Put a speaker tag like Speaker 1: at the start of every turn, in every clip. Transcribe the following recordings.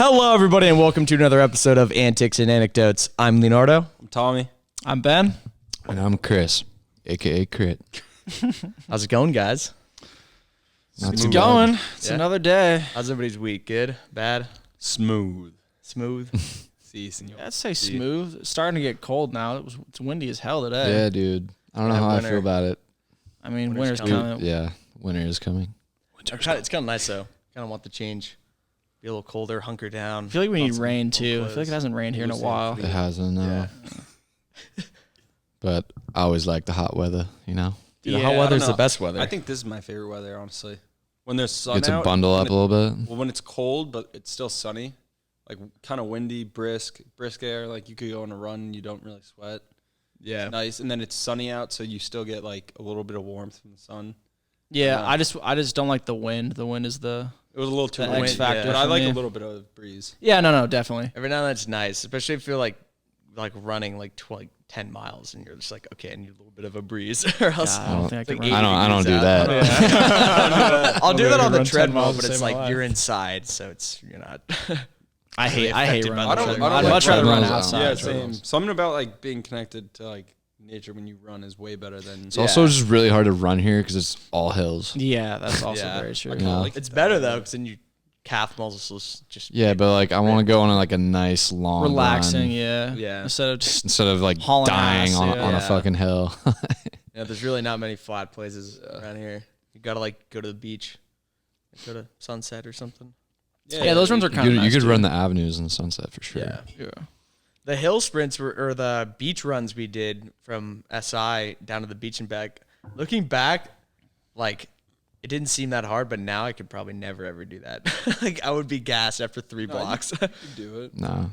Speaker 1: Hello, everybody, and welcome to another episode of Antics and Anecdotes. I'm Leonardo.
Speaker 2: I'm Tommy.
Speaker 3: I'm Ben.
Speaker 4: And I'm Chris, a.k.a. Crit.
Speaker 1: How's it going, guys?
Speaker 3: It's going. It's another day.
Speaker 1: How's everybody's week? Good? Bad?
Speaker 2: Smooth.
Speaker 1: Smooth?
Speaker 2: Si, senor.
Speaker 3: I'd say smooth. It's starting to get cold now. It's windy as hell today.
Speaker 4: Yeah, dude. I don't know how
Speaker 1: winter.
Speaker 4: I feel about it.
Speaker 3: I mean,
Speaker 1: Winter's
Speaker 3: winter's
Speaker 1: coming.
Speaker 3: coming.
Speaker 4: Yeah, winter is coming.
Speaker 1: It's kind of nice, though. Kind of want the change. Be a little colder, hunker down.
Speaker 3: I feel like we need
Speaker 1: Lots of
Speaker 3: rain, too. I
Speaker 1: clothes.
Speaker 3: feel like it hasn't rained here in a while.
Speaker 4: It hasn't, no.
Speaker 1: Yeah.
Speaker 4: But I always like the hot weather, you know?
Speaker 1: Dude, the
Speaker 3: Yeah,
Speaker 1: hot
Speaker 3: I
Speaker 1: weather's
Speaker 2: don't
Speaker 1: the
Speaker 2: know.
Speaker 1: best weather.
Speaker 2: I think this is my favorite weather, honestly. When there's sun
Speaker 4: Get to
Speaker 2: out,
Speaker 4: bundle
Speaker 2: when
Speaker 4: up a little bit.
Speaker 2: Well, when it's cold, but it's still sunny, like kind of windy, brisk air, like you could go on a run and you don't really sweat.
Speaker 1: yeah.
Speaker 2: It's nice. And then it's sunny out, so you still get like a little bit of warmth from the sun.
Speaker 3: Yeah, I just don't like the wind. The wind is the...
Speaker 2: It was a little too
Speaker 3: The
Speaker 2: windy,
Speaker 3: X factor
Speaker 2: but I
Speaker 3: for
Speaker 2: like
Speaker 3: me.
Speaker 2: a little bit of breeze.
Speaker 3: Yeah, no, definitely.
Speaker 1: Every now and then it's nice, especially if you're like running like 10 miles and you're just like, okay, I need a little bit of a breeze or else.
Speaker 3: I don't think I could
Speaker 1: like
Speaker 3: run.
Speaker 4: I don't do
Speaker 1: degrees
Speaker 4: that.
Speaker 1: out. I'll do that on the
Speaker 3: Run 10
Speaker 1: treadmill,
Speaker 3: miles
Speaker 1: but
Speaker 3: to
Speaker 1: it's
Speaker 3: save my
Speaker 1: like
Speaker 3: life.
Speaker 1: you're inside, so you're not.
Speaker 3: I hate
Speaker 1: affected by
Speaker 3: running.
Speaker 1: the
Speaker 3: on the
Speaker 1: treadmill.
Speaker 3: treadmill.
Speaker 2: I
Speaker 3: I'd
Speaker 2: don't
Speaker 3: much
Speaker 2: like
Speaker 3: rather run
Speaker 4: treadmills.
Speaker 3: outside.
Speaker 2: Yeah,
Speaker 4: treadmills.
Speaker 2: same. Something about like being connected to like nature when you run is way better than.
Speaker 4: It's also just really hard to run here because it's all hills.
Speaker 3: Yeah, that's also
Speaker 1: Yeah.
Speaker 3: very true.
Speaker 2: I kinda
Speaker 4: Yeah.
Speaker 2: like
Speaker 1: It's
Speaker 2: that.
Speaker 1: better though, because then you calf muscles just
Speaker 4: Yeah, but like I want to go on like a nice long
Speaker 3: Relaxing,
Speaker 4: run
Speaker 3: yeah.
Speaker 1: Yeah.
Speaker 3: Instead of just...
Speaker 4: instead of like
Speaker 3: Hauling
Speaker 4: dying
Speaker 3: ass,
Speaker 4: on
Speaker 3: yeah.
Speaker 4: a fucking hill.
Speaker 1: Yeah, there's really not many flat places around here. You gotta like go to the beach, go to Sunset or something.
Speaker 3: Yeah, those runs are kind of nice,
Speaker 4: You could
Speaker 3: too.
Speaker 4: run the avenues in the sunset for sure.
Speaker 3: Yeah.
Speaker 1: The hill sprints or the beach runs we did from SI down to the beach and back. Looking back, like it didn't seem that hard, but now I could probably never ever do that. Like I would be gassed after 3 blocks.
Speaker 2: You do it.
Speaker 4: Nah,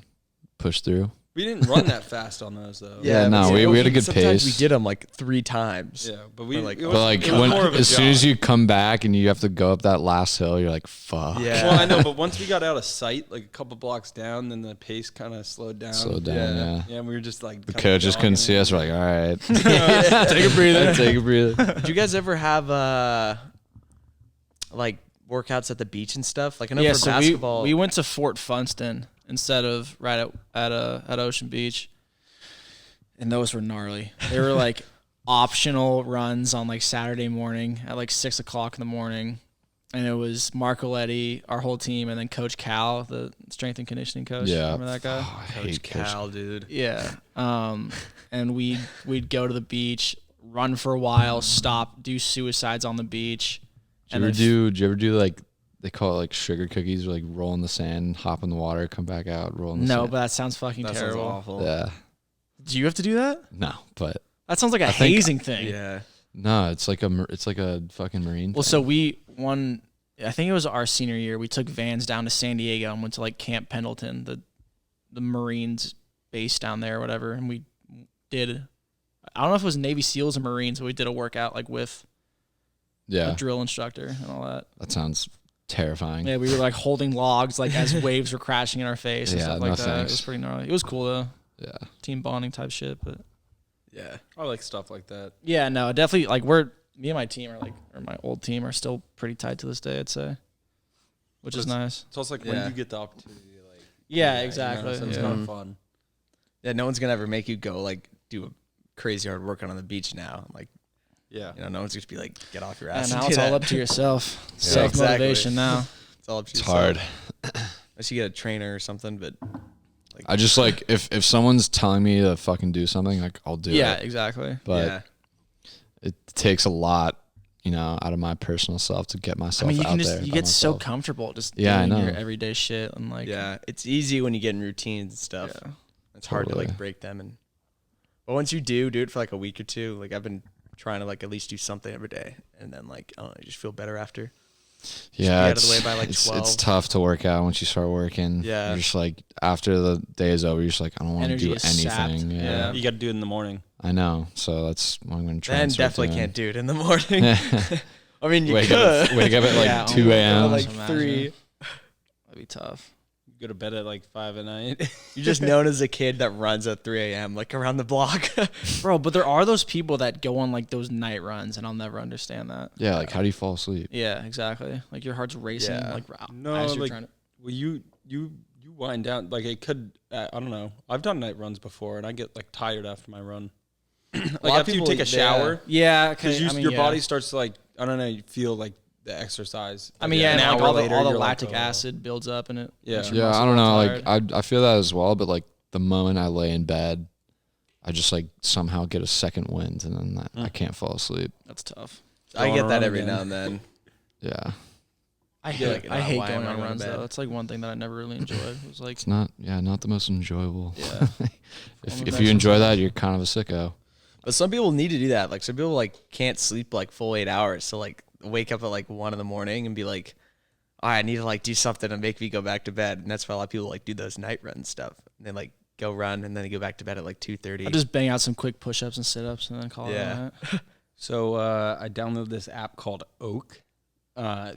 Speaker 4: push through.
Speaker 2: We didn't run that fast on those though.
Speaker 4: Yeah, no,
Speaker 1: but
Speaker 4: we had a good
Speaker 1: sometimes
Speaker 4: pace.
Speaker 1: We did them like 3 times.
Speaker 2: Yeah, but we
Speaker 1: Or, like-
Speaker 2: it
Speaker 4: But like
Speaker 2: it was
Speaker 4: when
Speaker 2: more of a
Speaker 4: as soon as
Speaker 2: jog.
Speaker 4: you come back and you have to go up that last hill, you're like, fuck.
Speaker 1: Yeah.
Speaker 2: Well, I know, but once we got out of sight, like a couple blocks down, then the pace kind of slowed down.
Speaker 4: Slow down, yeah.
Speaker 2: Yeah, and we were just like
Speaker 4: The coaches couldn't see us. We're like, all right,
Speaker 1: Take a breather.
Speaker 4: take a breather.
Speaker 1: Did you guys ever have like workouts at the beach and stuff? Like I know
Speaker 3: Yeah,
Speaker 1: for
Speaker 3: so
Speaker 1: basketball.
Speaker 3: we went to Fort Funston instead of right at Ocean Beach, and those were gnarly. They were like optional runs on like Saturday morning at like 6 o'clock in the morning, and it was Marcoletti, our whole team, and then Coach Cal, the strength and conditioning coach.
Speaker 4: Yeah.
Speaker 3: Remember that guy?
Speaker 4: Oh, I
Speaker 1: Coach
Speaker 4: hate Coach.
Speaker 1: Cal, dude.
Speaker 3: Yeah. And we'd go to the beach, run for a while, stop, do suicides on the beach.
Speaker 4: Did you ever do like they call it like sugar cookies, or like roll in the sand, hop in the water, come back out, roll in the
Speaker 3: No,
Speaker 4: sand?
Speaker 3: but that sounds fucking
Speaker 1: That sounds
Speaker 3: terrible.
Speaker 1: awful.
Speaker 4: Yeah,
Speaker 3: Do you have to do that?
Speaker 4: no, but
Speaker 3: That sounds like a
Speaker 4: think-
Speaker 3: hazing thing.
Speaker 1: Yeah.
Speaker 4: no, it's like a fucking marine.
Speaker 3: Well,
Speaker 4: thing.
Speaker 3: so I think it was our senior year. We took vans down to San Diego and went to like Camp Pendleton, the Marines base down there or whatever. And we did, I don't know if it was Navy SEALs or Marines, but we did a workout like with
Speaker 4: yeah,
Speaker 3: a drill instructor and all that.
Speaker 4: that sounds terrifying.
Speaker 3: Yeah, we were like holding logs like as waves were crashing in our face and
Speaker 4: Yeah,
Speaker 3: stuff like
Speaker 4: no
Speaker 3: that.
Speaker 4: thanks.
Speaker 3: It was pretty gnarly. It was cool though,
Speaker 4: Yeah,
Speaker 3: team bonding type shit. But
Speaker 1: Yeah.
Speaker 2: I like stuff like that.
Speaker 3: yeah, no, definitely like me and my team are like, or my old team are still pretty tight to this day, I'd say, which is nice.
Speaker 2: It's also like
Speaker 1: Yeah.
Speaker 2: when you get the opportunity, like
Speaker 3: Yeah,
Speaker 2: you know,
Speaker 3: exactly.
Speaker 2: so it's
Speaker 3: yeah.
Speaker 2: kind of fun.
Speaker 1: Yeah, no one's gonna ever make you go like do a crazy hard workout on the beach now. Like,
Speaker 2: Yeah,
Speaker 1: no one's just be like, get off your
Speaker 3: And
Speaker 1: ass.
Speaker 3: now
Speaker 1: and
Speaker 3: it's
Speaker 1: do
Speaker 3: all
Speaker 1: that.
Speaker 3: up to yourself.
Speaker 1: Yeah,
Speaker 3: Self motivation now.
Speaker 1: It's all up to
Speaker 4: it's
Speaker 1: yourself.
Speaker 4: hard.
Speaker 1: Unless you get a trainer or something, but like,
Speaker 4: I just like if someone's telling me to fucking do something, like I'll do
Speaker 3: Yeah,
Speaker 4: it.
Speaker 3: exactly.
Speaker 4: But
Speaker 1: yeah.
Speaker 4: it takes a lot, out of my personal self to get
Speaker 3: I
Speaker 4: myself
Speaker 3: mean, you
Speaker 4: out
Speaker 3: can
Speaker 4: there.
Speaker 3: you
Speaker 4: by
Speaker 3: get so
Speaker 4: myself.
Speaker 3: comfortable just
Speaker 4: Yeah, I
Speaker 3: doing your
Speaker 4: know.
Speaker 3: everyday shit and like
Speaker 1: Yeah, it's easy when you get in routines and stuff.
Speaker 3: Yeah.
Speaker 1: It's hard to
Speaker 4: Totally.
Speaker 1: like break them, but once you do it for like a week or two. Like I've been trying to like at least do something every day, and then like I don't know, you just feel better after.
Speaker 4: Yeah,
Speaker 1: be out of the way by, like,
Speaker 4: it's
Speaker 1: 12.
Speaker 4: tough to work out once you start working.
Speaker 1: Yeah.
Speaker 4: You're just like after the day is over, you're just like I don't want to
Speaker 3: Energy
Speaker 4: do
Speaker 3: is sapped.
Speaker 4: anything. Yeah.
Speaker 3: Yeah.
Speaker 2: you got to do it in the morning.
Speaker 4: I know. So that's what I'm gonna try.
Speaker 1: Then
Speaker 4: and start
Speaker 1: definitely
Speaker 4: doing.
Speaker 1: can't do it in the morning. I mean, you
Speaker 4: wake
Speaker 1: could.
Speaker 4: up at like
Speaker 3: Yeah,
Speaker 4: 2 a.m.
Speaker 1: like
Speaker 3: Imagine.
Speaker 1: 3.
Speaker 3: that'd be tough.
Speaker 2: Go to bed at like 5 at night.
Speaker 1: You're just known as a kid that runs at 3 a.m. like around the block.
Speaker 3: Bro, but there are those people that go on like those night runs and I'll never understand that.
Speaker 4: Yeah, like how do you fall asleep?
Speaker 3: Yeah, exactly. Like your heart's racing
Speaker 1: Yeah.
Speaker 3: like
Speaker 2: No,
Speaker 3: as you're
Speaker 2: like
Speaker 3: trying to
Speaker 2: well, you wind down. Like it could, I don't know. I've done night runs before, and I get like tired after my run. Like after you take a shower,
Speaker 3: Yeah,
Speaker 2: because your body starts to like, I don't know, you feel like the exercise.
Speaker 3: I mean,
Speaker 2: like,
Speaker 3: and
Speaker 2: an
Speaker 3: like
Speaker 2: hour
Speaker 3: all the
Speaker 2: later, you're
Speaker 3: lactic
Speaker 2: like, oh.
Speaker 3: acid builds up in it.
Speaker 2: Yeah.
Speaker 3: makes your
Speaker 4: Yeah,
Speaker 3: muscles
Speaker 4: I don't know.
Speaker 3: all
Speaker 4: Like
Speaker 3: tired.
Speaker 4: I feel that as well, but like the moment I lay in bed, I just like somehow get a second wind, and then I can't fall asleep.
Speaker 3: That's tough.
Speaker 1: I
Speaker 2: Going
Speaker 1: get that
Speaker 2: around
Speaker 1: every
Speaker 2: again.
Speaker 1: now and then.
Speaker 4: Yeah,
Speaker 3: I
Speaker 1: Yeah,
Speaker 3: hate
Speaker 1: like,
Speaker 3: I hate
Speaker 1: why am
Speaker 3: going
Speaker 1: I
Speaker 3: on
Speaker 1: going to
Speaker 3: runs
Speaker 1: bed?
Speaker 3: though. That's like one thing that I never really enjoyed. It was like
Speaker 4: it's not the most enjoyable.
Speaker 3: yeah.
Speaker 4: if you enjoy that, you're kind of a sicko.
Speaker 1: But some people need to do that. Like some people like can't sleep like full 8 hours. So like wake up at like 1 a.m. and be like, all right, I need to like do something to make me go back to bed. And that's why a lot of people like do those night run stuff. And they like go run and then they go back to bed at like 2:30.
Speaker 3: I just bang out some quick push-ups and sit-ups and then call it a night.
Speaker 2: So I downloaded this app called Oak.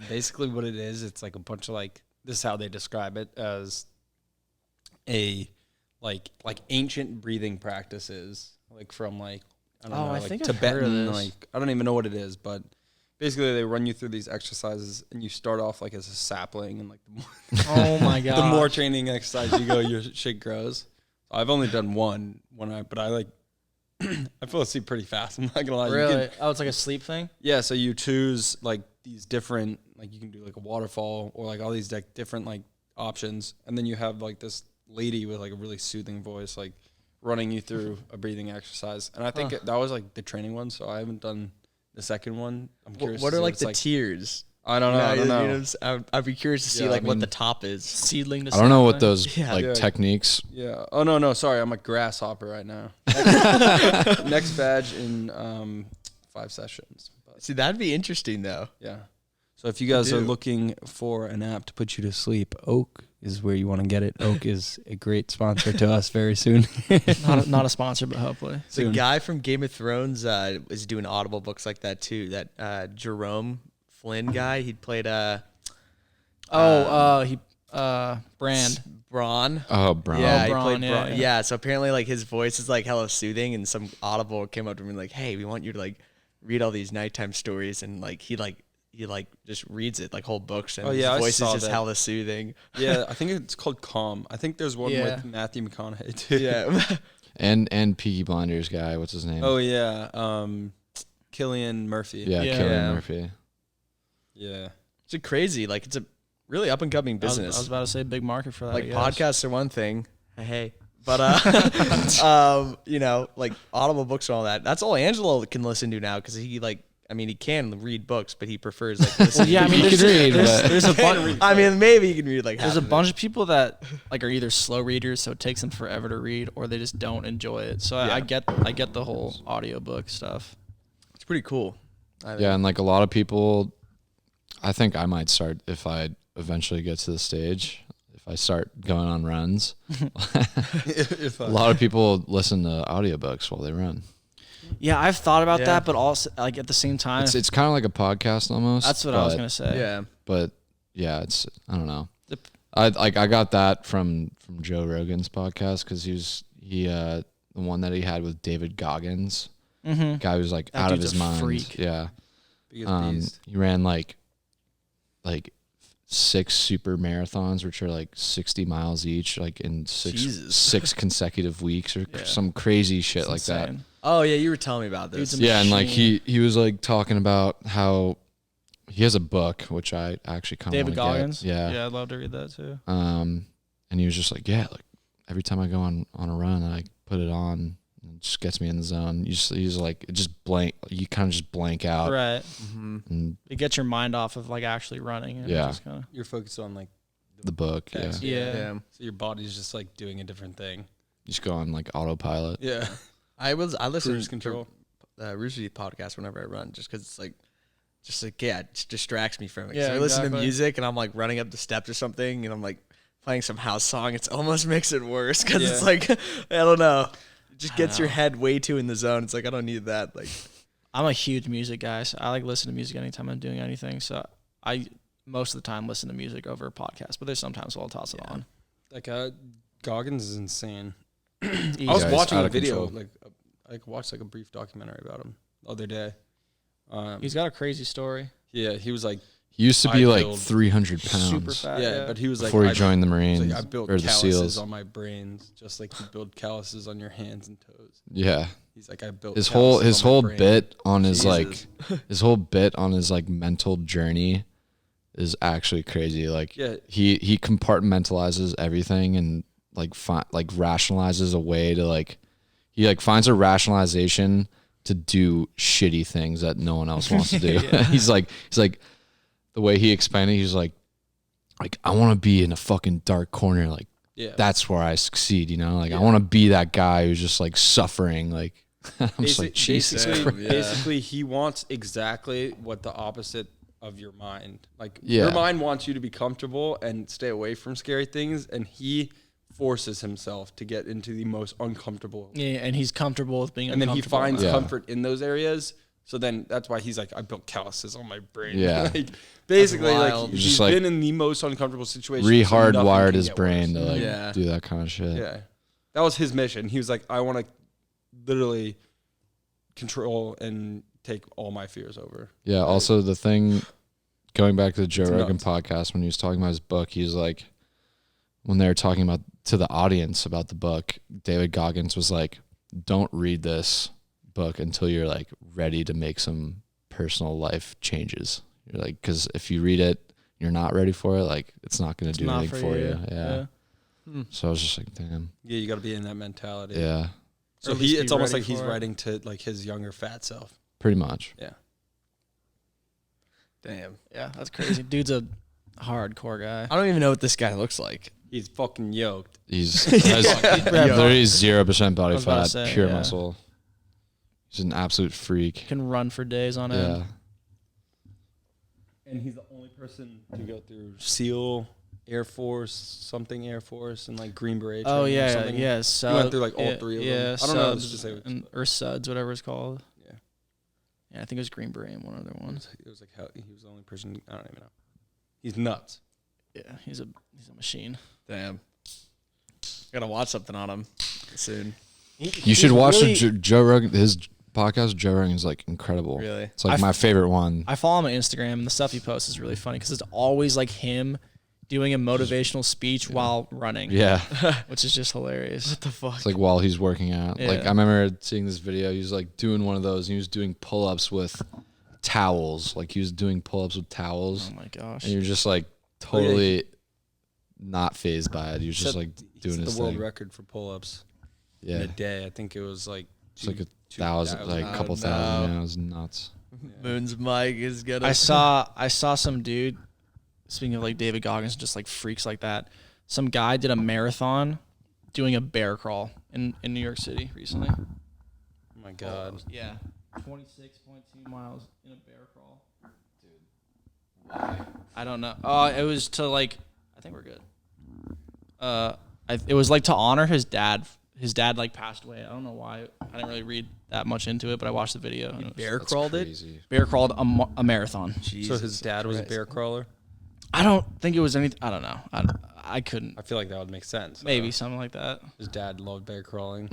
Speaker 2: Basically what it is, it's like a bunch of like, this is how they describe it, as a like ancient breathing practices, like from like, I don't know,
Speaker 3: I
Speaker 2: like
Speaker 3: think I've heard of
Speaker 2: Tibetan,
Speaker 3: this.
Speaker 2: like I don't even know what it is, but basically they run you through these exercises and you start off like as a sapling, and like the more,
Speaker 3: Oh my god.
Speaker 2: the more training exercise you go, your shit grows. I've only done one but I like I fell asleep pretty fast. I'm not gonna lie. You
Speaker 3: Really?
Speaker 2: can-
Speaker 3: Oh, it's like a sleep thing?
Speaker 2: yeah, so you choose like these different, like you can do like a waterfall or like all these like different like options, and then you have like this lady with like a really soothing voice like running you through a breathing exercise. And I think that was like the training one, so I haven't done the second one. I'm curious.
Speaker 1: What
Speaker 2: to
Speaker 1: are
Speaker 2: see
Speaker 1: like
Speaker 2: what
Speaker 1: the
Speaker 2: it's
Speaker 1: tiers?
Speaker 2: I don't know. I don't know.
Speaker 1: I'd be curious to see
Speaker 2: Yeah,
Speaker 1: like
Speaker 2: I
Speaker 1: what
Speaker 2: mean-
Speaker 1: the top is.
Speaker 3: Seedling to
Speaker 4: I don't know what
Speaker 3: sapling?
Speaker 4: those
Speaker 1: Yeah.
Speaker 4: like
Speaker 2: Yeah.
Speaker 4: techniques.
Speaker 2: Yeah. Oh no. Sorry, I'm a grasshopper right now. Next badge in 5 sessions. But
Speaker 1: See, that'd be interesting though.
Speaker 2: yeah. So if you guys are
Speaker 1: do.
Speaker 2: looking for an app to put you to sleep, Oak is where you want to get it. Oak is a great sponsor to us very soon.
Speaker 3: Not a sponsor, but hopefully.
Speaker 1: The
Speaker 2: Soon.
Speaker 1: guy from Game of Thrones is doing Audible books like that too. That Jerome Flynn guy, he played
Speaker 3: Brand.
Speaker 1: Braun.
Speaker 4: Oh, Brown.
Speaker 1: Yeah, he
Speaker 3: Braun,
Speaker 1: played
Speaker 3: yeah,
Speaker 1: Braun.
Speaker 3: yeah.
Speaker 1: Yeah, so apparently like his voice is like hella soothing, and some Audible came up to me like, "Hey, we want you to like read all these nighttime stories," and like he just reads it like whole books, and
Speaker 2: Oh, yeah, I
Speaker 1: his voice
Speaker 2: saw
Speaker 1: is just
Speaker 2: that.
Speaker 1: hella soothing.
Speaker 2: Yeah, I think it's called Calm. I think there's one
Speaker 3: Yeah.
Speaker 2: with Matthew McConaughey too.
Speaker 1: Yeah,
Speaker 4: And Peaky Blinders guy. What's his name?
Speaker 2: Oh yeah, Cillian Murphy.
Speaker 4: yeah,
Speaker 3: Yeah.
Speaker 4: Cillian
Speaker 1: Yeah.
Speaker 4: Murphy.
Speaker 2: Yeah.
Speaker 1: it's a crazy like it's a really up and coming
Speaker 3: I was
Speaker 1: business.
Speaker 3: about to say big market for that.
Speaker 1: Like
Speaker 3: I guess.
Speaker 1: podcasts are one thing. Hey. But you know, like Audible books and all that. That's all Angelo can listen to now because he like he can read books, but he prefers like listening.
Speaker 3: Yeah, I mean,
Speaker 4: You
Speaker 3: there's,
Speaker 4: could read,
Speaker 3: there's,
Speaker 4: but-
Speaker 3: there's a bunch.
Speaker 1: I mean, maybe he can read like
Speaker 3: There's
Speaker 1: half
Speaker 3: a
Speaker 1: of
Speaker 3: bunch
Speaker 1: it.
Speaker 3: of people that like are either slow readers, so it takes them forever to read, or they just don't enjoy it. So
Speaker 1: Yeah.
Speaker 3: I get the whole audiobook stuff.
Speaker 1: It's pretty cool. I think.
Speaker 4: Yeah, and like a lot of people, I think I might start if I eventually get to the stage. If I start going on runs,
Speaker 2: If
Speaker 4: a lot of people listen to audiobooks while they run.
Speaker 3: Yeah, I've thought about
Speaker 1: Yeah.
Speaker 3: that, but also like at the same time,
Speaker 4: It's kind of like a podcast almost.
Speaker 3: that's what I was
Speaker 4: but-
Speaker 3: gonna say.
Speaker 1: Yeah.
Speaker 4: But yeah, it's I don't know.
Speaker 3: The-
Speaker 4: I got that from Joe Rogan's podcast because the one that he had with David Goggins.
Speaker 3: Mm-hmm.
Speaker 4: Guy was like
Speaker 3: That
Speaker 4: out of
Speaker 3: dude's
Speaker 4: his
Speaker 3: a
Speaker 4: mind.
Speaker 3: freak.
Speaker 4: Yeah.
Speaker 2: Biggest beast.
Speaker 4: He ran like 6 super marathons, which are like 60 miles each, like in
Speaker 1: Jesus.
Speaker 4: six consecutive weeks or
Speaker 3: Yeah.
Speaker 4: some crazy shit
Speaker 3: It's
Speaker 4: like that.
Speaker 3: insane.
Speaker 1: Oh yeah, you were telling me about this.
Speaker 3: Dude's a
Speaker 4: Yeah, and like
Speaker 3: machine.
Speaker 4: he was like talking about how he has a book, which I actually kind of
Speaker 3: David Goggins.
Speaker 4: Yeah.
Speaker 3: Yeah, I'd love to read that too.
Speaker 4: And he was just like, yeah, like every time I go on a run, I put it on. It just gets me in the zone. He's like, it just blank. You kind of just blank out.
Speaker 3: Right.
Speaker 1: Mm-hmm.
Speaker 4: And
Speaker 3: It gets your mind off of like actually running. And
Speaker 4: Yeah.
Speaker 3: Just kinda,
Speaker 2: You're focused on like,
Speaker 4: the book, yeah.
Speaker 2: text.
Speaker 3: yeah.
Speaker 2: So your body's just like doing a different thing.
Speaker 4: You just go on like autopilot.
Speaker 2: Yeah.
Speaker 1: I listen
Speaker 2: Cruise control.
Speaker 1: to Rooster Teeth podcast whenever I run, just because it's like, it just distracts me from it. 'Cause
Speaker 3: Yeah,
Speaker 1: I listen to
Speaker 3: exactly.
Speaker 1: music and I'm like running up the steps or something, and I'm like playing some house song. It almost makes it worse because it's
Speaker 2: Yeah.
Speaker 1: like I don't know, it just
Speaker 3: I
Speaker 1: gets your
Speaker 3: know.
Speaker 1: head way too in the zone. It's like I don't need that. Like
Speaker 3: I'm a huge music guy. So I like listening to music anytime I'm doing anything. So I most of the time listen to music over a podcast, but there's sometimes I'll toss it on.
Speaker 2: Like Goggins is insane.
Speaker 3: Easy.
Speaker 2: I was
Speaker 4: Yeah, he's
Speaker 2: watching
Speaker 4: out
Speaker 2: a
Speaker 4: of
Speaker 2: video,
Speaker 4: control.
Speaker 2: I watched like a brief documentary about him the other day.
Speaker 3: He's got a crazy story.
Speaker 2: Yeah, he was like
Speaker 4: He used to be like
Speaker 2: build
Speaker 4: 300 pounds.
Speaker 3: Super fat.
Speaker 2: Yeah, but he was
Speaker 4: before
Speaker 2: like,
Speaker 4: he joined the
Speaker 2: he's
Speaker 4: Marines
Speaker 2: like, I built
Speaker 4: or the
Speaker 2: calluses
Speaker 4: SEALs.
Speaker 2: on my brains, just like you build calluses on your hands and toes.
Speaker 4: Yeah.
Speaker 2: He's like, I built
Speaker 4: His whole
Speaker 2: brain.
Speaker 4: bit on his
Speaker 2: Jesus.
Speaker 4: his whole bit on his like mental journey is actually crazy. Like
Speaker 2: Yeah.
Speaker 4: he compartmentalizes everything and like rationalizes a way to like he like finds a rationalization to do shitty things that no one else wants to do. He's like the way he explained it, he's like I want to be in a fucking dark corner, like that's where I succeed, you know? Like I want to be that guy who's just like suffering, like I'm just like Jesus Christ.
Speaker 2: Basically, he wants exactly what the opposite of your mind. Like your mind wants you to be comfortable and stay away from scary things, and he forces himself to get into the most uncomfortable.
Speaker 3: Yeah, and he's comfortable with being
Speaker 2: and
Speaker 3: uncomfortable.
Speaker 2: then he finds comfort in those areas. So then that's why he's like, I built calluses on my brain.
Speaker 4: Yeah.
Speaker 2: Like, basically, like
Speaker 4: He's
Speaker 2: he's
Speaker 4: just, like,
Speaker 2: been in the most uncomfortable situation.
Speaker 4: Re-hardwired his brain to like do that kind of shit.
Speaker 2: Yeah. That was his mission. He was like, I want to literally control and take all my fears over.
Speaker 4: Yeah. Also, the thing going back to the Joe Rogan
Speaker 2: nuts.
Speaker 4: podcast when he was talking about his book, he's like, when they were talking about to the audience about the book, David Goggins was like, "Don't read this book until you're like ready to make some personal life changes. You're like, because if you read it, you're not ready for it. Like, it's not going to do anything for you. Yeah. So I was just like, damn.
Speaker 2: Yeah, you got to be in that mentality.
Speaker 4: Yeah.
Speaker 2: So it's almost like he's writing to like his younger fat self.
Speaker 4: Pretty much.
Speaker 2: Yeah.
Speaker 1: Damn.
Speaker 3: Yeah, that's crazy. Dude's a hardcore guy.
Speaker 1: I don't even know what this guy looks like.
Speaker 2: He's fucking yoked.
Speaker 4: He's literally 0% body
Speaker 3: was about
Speaker 4: fat,
Speaker 3: to say,
Speaker 4: pure
Speaker 3: yeah.
Speaker 4: muscle. He's an absolute freak.
Speaker 3: Can run for days on end.
Speaker 4: Yeah.
Speaker 2: And he's the only person to go through SEAL, Air Force, Air Force, and like Green Beret.
Speaker 3: Oh
Speaker 2: training or
Speaker 3: yeah,
Speaker 2: something.
Speaker 3: yeah.
Speaker 2: He went through like all three of them. I don't know. Let's just say
Speaker 3: or Suds, whatever it's called.
Speaker 2: Yeah.
Speaker 3: Yeah, I think it was Green Beret and one other one.
Speaker 2: It was like how he was the only person. I don't even know. He's nuts.
Speaker 3: Yeah, he's a machine.
Speaker 1: Damn. Gotta watch something on him soon.
Speaker 4: You should watch Joe Rogan. His podcast, Joe Rogan, is like incredible.
Speaker 1: Really?
Speaker 4: It's like my favorite one.
Speaker 3: I follow him on Instagram, and the stuff he posts is really funny because it's always like him doing a motivational speech while running.
Speaker 4: Yeah.
Speaker 3: Which is just hilarious.
Speaker 1: What the fuck?
Speaker 4: It's like while he's working out.
Speaker 3: Yeah.
Speaker 4: Like I remember seeing this video. He was like doing one of those. And he was doing pull-ups with towels. Like he was doing pull-ups with towels.
Speaker 3: Oh my gosh.
Speaker 4: And you're just like totally not phased by it. He was just like doing his
Speaker 2: the world
Speaker 4: thing.
Speaker 2: record for pull-ups
Speaker 4: Yeah.
Speaker 2: in a day. I think it was like
Speaker 4: It's like 1,000, like a couple thousand. Yeah, it was nuts.
Speaker 1: Moon's mic is gonna.
Speaker 3: I saw some dude. Speaking of like David Goggins, just like freaks like that. Some guy did a marathon doing a bear crawl in New York City recently.
Speaker 2: Oh my god.
Speaker 3: Yeah, 26.2 miles in a bear crawl.
Speaker 4: Dude, why?
Speaker 3: I don't know. It was to like. I think we're good. It was like to honor his dad. His dad like passed away. I don't know why. I didn't really read that much into it, but I watched the video. And
Speaker 1: bear crawled it.
Speaker 3: Bear crawled a marathon.
Speaker 2: So his dad was a bear crawler?
Speaker 3: I don't think it was anything. I don't know. I couldn't.
Speaker 2: I feel like that would make sense.
Speaker 3: Maybe something like that.
Speaker 2: His dad loved bear crawling,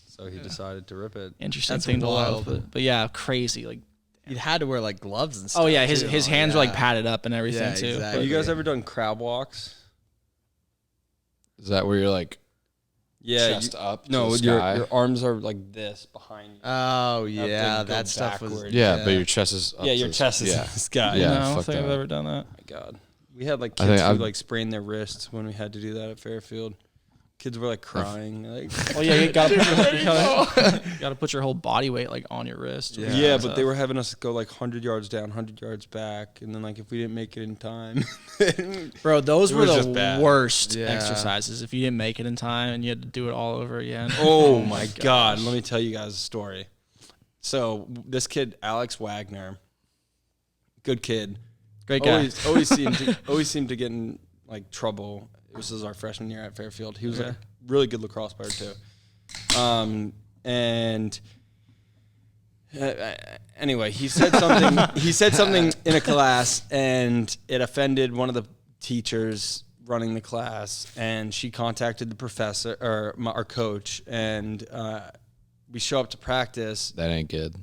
Speaker 2: so he decided to rip it.
Speaker 3: Interesting
Speaker 1: That's
Speaker 3: thing to
Speaker 1: wild.
Speaker 3: love. But yeah, crazy. Like,
Speaker 1: He had to wear like gloves and stuff.
Speaker 3: oh yeah, his
Speaker 1: too.
Speaker 3: hands were like padded up and everything
Speaker 1: Yeah,
Speaker 3: too.
Speaker 1: exactly.
Speaker 2: Have you guys ever done crab walks?
Speaker 4: Is that where you're like
Speaker 2: Yeah.
Speaker 4: chest up? To
Speaker 2: No,
Speaker 4: the
Speaker 2: your
Speaker 4: sky?
Speaker 2: arms are like this behind you.
Speaker 1: Oh
Speaker 2: You have to
Speaker 1: yeah,
Speaker 2: go
Speaker 1: that stuff was.
Speaker 2: backwards.
Speaker 4: Yeah, but your chest is up
Speaker 2: Yeah,
Speaker 4: to
Speaker 2: your
Speaker 4: the-
Speaker 2: chest is
Speaker 4: yeah.
Speaker 2: in the sky.
Speaker 4: Yeah,
Speaker 3: No, I don't
Speaker 4: fuck
Speaker 3: think I've
Speaker 4: that.
Speaker 3: ever done that.
Speaker 2: Oh my god. We had like
Speaker 4: I
Speaker 2: kids
Speaker 4: think
Speaker 2: who
Speaker 4: I've-
Speaker 2: like sprained their wrists when we had to do that at Fairfield. Kids were like crying. Like
Speaker 3: Well, yeah, you gotta put your whole body weight like on your wrist.
Speaker 1: Yeah.
Speaker 2: yeah, but they were having us go like 100 yards down, 100 yards back, and then like if we didn't make it in time,
Speaker 3: Bro, those
Speaker 2: It
Speaker 3: were
Speaker 2: was
Speaker 3: the
Speaker 2: just bad.
Speaker 3: worst
Speaker 1: Yeah.
Speaker 3: exercises. If you didn't make it in time and you had to do it all over again.
Speaker 2: oh my god, let me tell you guys a story. So this kid, Alex Wagner, good kid,
Speaker 3: Great guy.
Speaker 2: always seemed to get in like trouble. This was our freshman year at Fairfield. He was like a really good lacrosse player too. And anyway, he said something. He said something in a class, and it offended one of the teachers running the class. And she contacted the professor or our coach, and we show up to practice.
Speaker 4: That ain't good.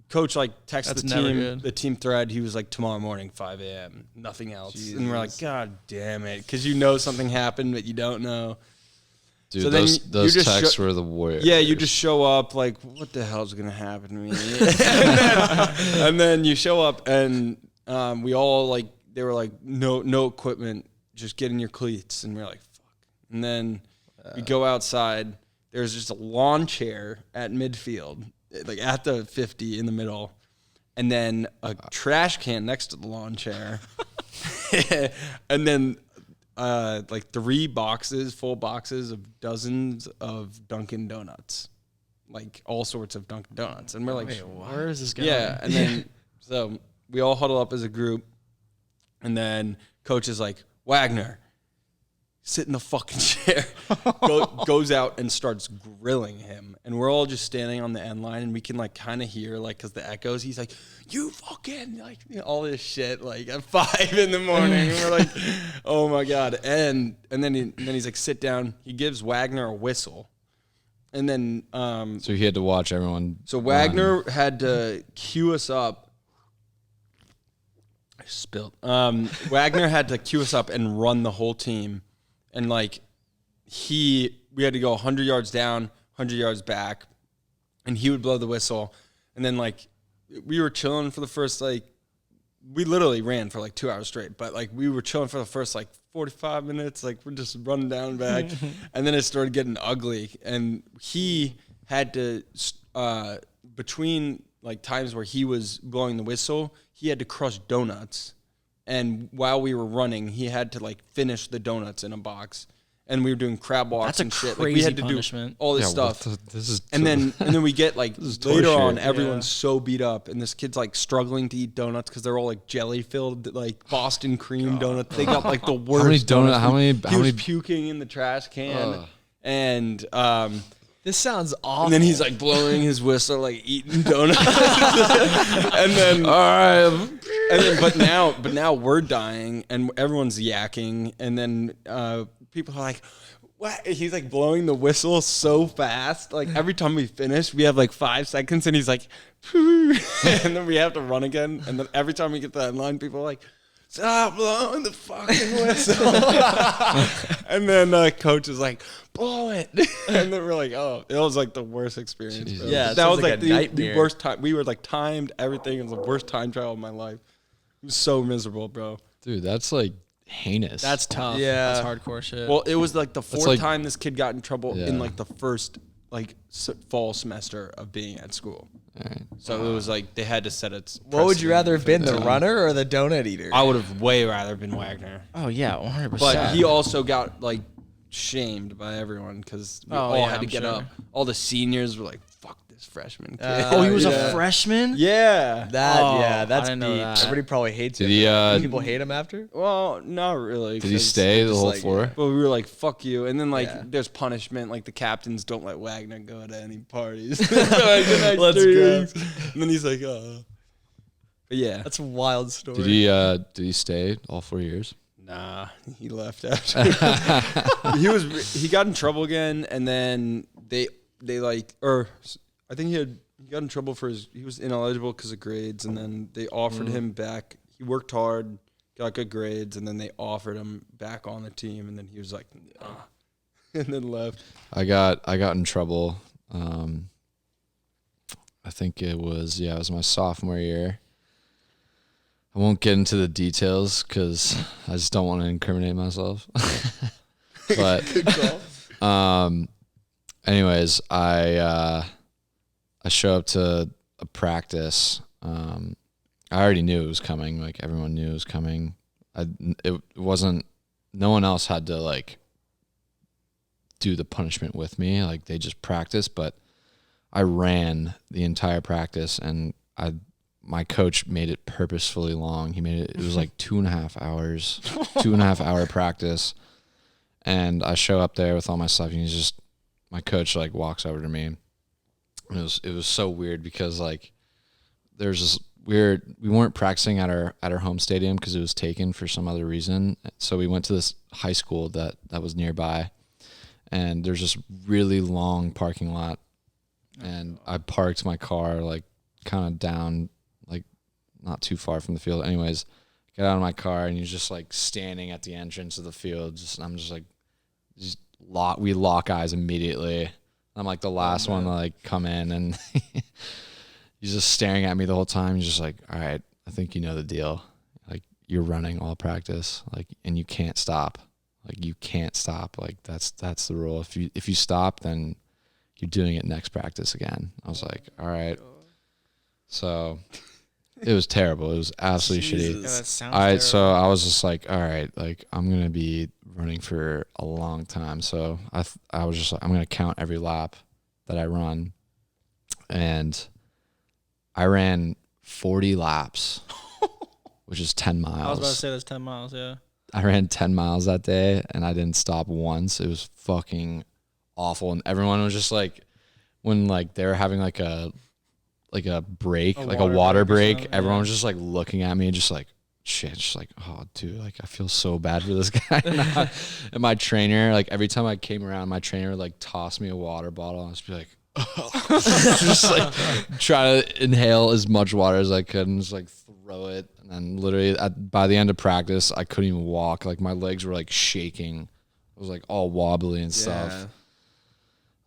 Speaker 2: coach like texted
Speaker 3: That's
Speaker 2: the
Speaker 3: never
Speaker 2: team,
Speaker 3: good.
Speaker 2: the team thread. He was like, tomorrow morning, 5 a.m., nothing else.
Speaker 1: Jesus.
Speaker 2: And we're like, God damn it. Because you know something happened, but you don't know.
Speaker 4: Dude,
Speaker 2: So then
Speaker 4: those
Speaker 2: you just
Speaker 4: texts were the worst.
Speaker 2: Yeah, you just show up like, what the hell's going to happen to me? and then you show up and we all like, they were like, no equipment, just get in your cleats. And we're like, fuck. And then we go outside. There's just a lawn chair at midfield, like at the 50 in the middle. And then a trash can next to the lawn chair. And then like 3 boxes, full boxes of dozens of Dunkin' Donuts, like all sorts of Dunkin' Donuts. And we're like,
Speaker 3: Where is this going?
Speaker 2: yeah. And then so we all huddle up as a group. And then coach is like, Wagner, sit in the fucking chair. Goes out and starts grilling him. And we're all just standing on the end line and we can like kind of hear like, cause the echoes, he's like, you fucking like all this shit like at 5 in the morning. And we're like, oh my God. And then he's like, sit down. He gives Wagner a whistle. And then,
Speaker 4: So he had to watch everyone.
Speaker 2: so Wagner had to cue us up. I spilled. Wagner had to cue us up and run the whole team. And like we had to go 100 yards down, 100 yards back, and he would blow the whistle. And then like we were chilling for the first like, we literally ran for like 2 hours straight, but like we were chilling for the first like 45 minutes. Like we're just running down back. And then it started getting ugly. And he had to, between like times where he was blowing the whistle, he had to crush donuts. And while we were running, he had to like finish the donuts in a box. And we were doing crab walks
Speaker 3: That's a
Speaker 2: and shit.
Speaker 3: crazy
Speaker 2: Like we had to
Speaker 3: punishment.
Speaker 2: do all this
Speaker 4: Yeah,
Speaker 2: stuff.
Speaker 4: this is
Speaker 2: And then we get like later
Speaker 4: torture.
Speaker 2: on, everyone's so beat up, and this kid's like struggling to eat donuts because they're all like jelly filled, like Boston cream donuts. They got like the worst. donuts.
Speaker 4: How
Speaker 2: He was
Speaker 4: many
Speaker 2: puking in the trash can,
Speaker 4: Ugh.
Speaker 2: and
Speaker 1: This sounds awful.
Speaker 2: and then he's like blowing his whistle, like eating donuts, and then
Speaker 4: all right.
Speaker 2: and then but now we're dying and everyone's yakking, and then people are like, what? He's like blowing the whistle so fast. Like every time we finish, we have like 5 seconds, and he's like, and then we have to run again. And then every time we get to that line, people are like, stop blowing the fucking whistle. And then coach is like, blow it. And then we're like, oh, it was like the worst experience. Bro.
Speaker 1: Yeah, it
Speaker 2: that
Speaker 1: sounds
Speaker 2: was
Speaker 1: like
Speaker 2: like
Speaker 1: a
Speaker 2: the
Speaker 1: nightmare.
Speaker 2: worst time. We were like timed everything. It was the worst time trial of my life. It was so miserable, bro.
Speaker 4: Dude, that's like heinous.
Speaker 3: That's tough.
Speaker 1: Yeah.
Speaker 3: That's hardcore shit.
Speaker 2: Well, it was like the 4th
Speaker 4: like-
Speaker 2: time this kid got in trouble
Speaker 4: Yeah.
Speaker 2: in like the first like fall semester of being at school.
Speaker 4: All right.
Speaker 2: So it was like they had to set it.
Speaker 1: what would you rather have been, the runner or the donut eater?
Speaker 2: I would have way rather been Wagner,
Speaker 3: oh yeah, 100%.
Speaker 2: but he also got like shamed by everyone because we all
Speaker 3: yeah,
Speaker 2: had to
Speaker 3: I'm
Speaker 2: get
Speaker 3: sure.
Speaker 2: up. All the seniors were like, "Fuck this freshman kid."
Speaker 3: oh, he was
Speaker 1: Yeah.
Speaker 3: a freshman.
Speaker 2: yeah.
Speaker 1: yeah, that's
Speaker 3: I didn't know
Speaker 1: peak.
Speaker 3: that.
Speaker 1: Everybody probably hates
Speaker 4: Did
Speaker 1: him.
Speaker 4: he?
Speaker 1: People hate him after.
Speaker 2: Well, not really.
Speaker 4: Did he
Speaker 2: 'cause
Speaker 4: stay the
Speaker 2: just,
Speaker 4: whole
Speaker 2: like,
Speaker 4: 4?
Speaker 2: But we were like, "Fuck you!" And then like,
Speaker 1: Yeah.
Speaker 2: there's punishment. Like the captains don't let Wagner go to any parties. For, like, the next
Speaker 1: Let's
Speaker 2: 3
Speaker 1: go.
Speaker 2: weeks. And then he's like, But yeah.
Speaker 1: That's a wild story.
Speaker 4: Did he stay all 4 years?
Speaker 2: Nah, he left after. he got in trouble again, and then they like, or I think he got in trouble for he was ineligible because of grades, and then they offered him back. He worked hard, got good grades, and then they offered him back on the team, and then he was like, nah, and then left.
Speaker 4: I got in trouble. I think it was my sophomore year. I won't get into the details because I just don't want to incriminate myself. But anyways, I show up to a practice. I already knew it was coming. Like everyone knew it was coming. It wasn't. No one else had to like do the punishment with me. Like they just practiced, but I ran the entire practice, and my coach made it purposefully long. He made it was like 2.5 hours, 2.5 hour practice. And I show up there with all my stuff, and my coach like walks over to me. And it was so weird because like there's this we weren't practicing at our home stadium because it was taken for some other reason. So we went to this high school that was nearby, and there's this really long parking lot. And I parked my car like kind of down, like not too far from the field. Anyways, get out of my car and he's just like standing at the entrance of the field. And I'm just like, we lock eyes immediately. I'm like the last one to like come in, and he's just staring at me the whole time. He's just like, all right, I think you know the deal. Like, you're running all practice, like, and you can't stop. Like, you can't stop. Like, that's the rule. If you stop, then you're doing it next practice again. I was like, all right. So it was terrible. It was absolutely shitty.
Speaker 3: Yeah, that sounds terrible.
Speaker 4: So I was just like, all right, like, I'm gonna be running for a long time. So I was just like, I'm gonna count every lap that I run, and I ran 40 laps, which is 10 miles.
Speaker 3: I was about to say that's 10 miles. Yeah.
Speaker 4: I ran 10 miles that day, and I didn't stop once. It was fucking awful, and everyone was just like, when like they were having like a break, like a water break, everyone was just like looking at me, just like, shit, just like, oh, dude, like I feel so bad for this guy. And my trainer, like every time I came around, my trainer would like toss me a water bottle, and I'd just be like, just like try to inhale as much water as I could and just like throw it. And then literally by the end of practice, I couldn't even walk. Like my legs were like shaking. It was like all wobbly and stuff.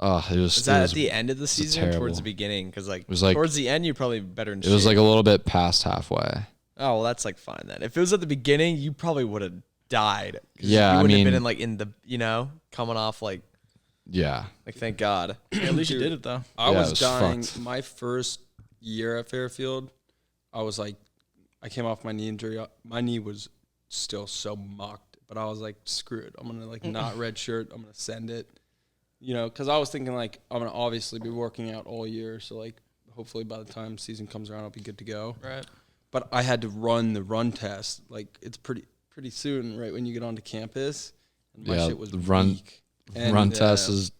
Speaker 4: Oh, it was.
Speaker 1: Is that at the end of the season or
Speaker 4: terrible.
Speaker 1: towards the beginning? Because like,
Speaker 4: It was like
Speaker 1: towards the end, you're probably better in
Speaker 4: it
Speaker 1: shape.
Speaker 4: was like a little bit past halfway.
Speaker 1: Oh, well, that's like fine then. If it was at the beginning, you probably would have died. 'Cause
Speaker 4: Yeah,
Speaker 1: you
Speaker 4: I
Speaker 1: wouldn't
Speaker 4: mean,
Speaker 1: have been in like in the coming off like
Speaker 4: yeah.
Speaker 1: thank God.
Speaker 3: Yeah, at least you did it though.
Speaker 2: I
Speaker 4: Yeah, it
Speaker 2: was
Speaker 4: was
Speaker 2: dying.
Speaker 4: fucked.
Speaker 2: My first year at Fairfield, I was like, I came off my knee injury. My knee was still so mucked, but I was like, screw it. I'm gonna like not redshirt. I'm gonna send it. You know, because I was thinking like I'm gonna obviously be working out all year, so like hopefully by the time season comes around, I'll be good to go.
Speaker 3: Right.
Speaker 2: But I had to run the run test. Like it's pretty soon, right when you get onto campus. And my
Speaker 4: Yeah,
Speaker 2: shit was
Speaker 4: the run
Speaker 2: weak. And,
Speaker 4: run test is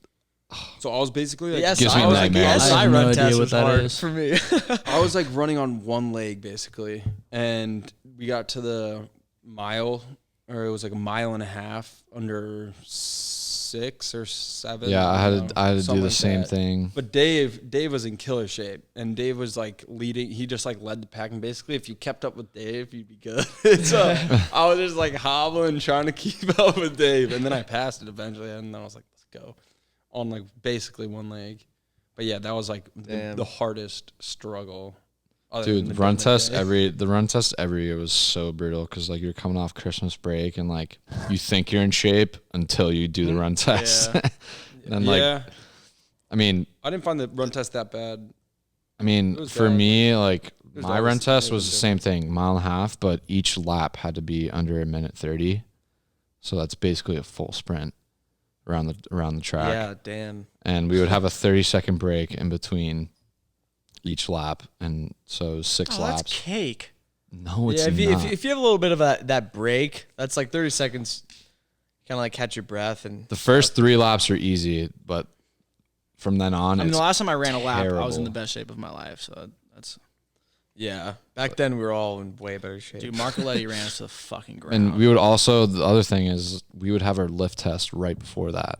Speaker 2: So I was basically like,
Speaker 1: The
Speaker 4: Gives me
Speaker 1: SI,
Speaker 4: nightmares.
Speaker 1: the
Speaker 3: I
Speaker 1: SI
Speaker 3: have no
Speaker 1: run
Speaker 3: idea
Speaker 1: test
Speaker 3: what
Speaker 1: was
Speaker 3: that
Speaker 1: hard
Speaker 3: is.
Speaker 1: for me.
Speaker 2: I was like running on one leg basically, and we got to the mile, or it was like a mile and a half under 6 or 7.
Speaker 4: yeah. I had to do
Speaker 2: something
Speaker 4: the
Speaker 2: like
Speaker 4: same
Speaker 2: that.
Speaker 4: thing.
Speaker 2: But Dave was in killer shape, and Dave was like leading. He just like led the pack, and basically, if you kept up with Dave, you'd be good. So I was just like hobbling, trying to keep up with Dave, and then I passed it eventually, and then I was like, let's go, on like basically one leg. But yeah, that was like the hardest struggle.
Speaker 4: Dude, the run test every year was so brutal because like you're coming off Christmas break and like you think you're in shape until you do the run test. And like, I mean,
Speaker 2: I didn't find the run test that bad.
Speaker 4: I mean,
Speaker 2: was
Speaker 4: for
Speaker 2: bad.
Speaker 4: me, like
Speaker 2: was
Speaker 4: my
Speaker 2: always
Speaker 4: run test
Speaker 2: maybe
Speaker 4: was the same thing, mile and a half, but each lap had to be under a minute 30. So that's basically a full sprint around the track.
Speaker 1: Yeah, damn.
Speaker 4: And we would have a 30-second break in between each lap, and so 6 laps.
Speaker 3: That's cake.
Speaker 4: No, it's
Speaker 1: Yeah,
Speaker 4: not.
Speaker 1: if you have a little bit of that break, that's like 30 seconds. Kind of like catch your breath and
Speaker 4: The first 3 laps are easy, but from then on,
Speaker 3: I mean,
Speaker 4: it's
Speaker 3: the last time I ran a lap, I was in
Speaker 4: terrible.
Speaker 3: the best shape of my life. So that's
Speaker 1: yeah. Back then we were all in way better shape.
Speaker 3: dude. Marcoletti ran us to the fucking ground.
Speaker 4: And we would also, the other thing is, we would have our lift test right before that.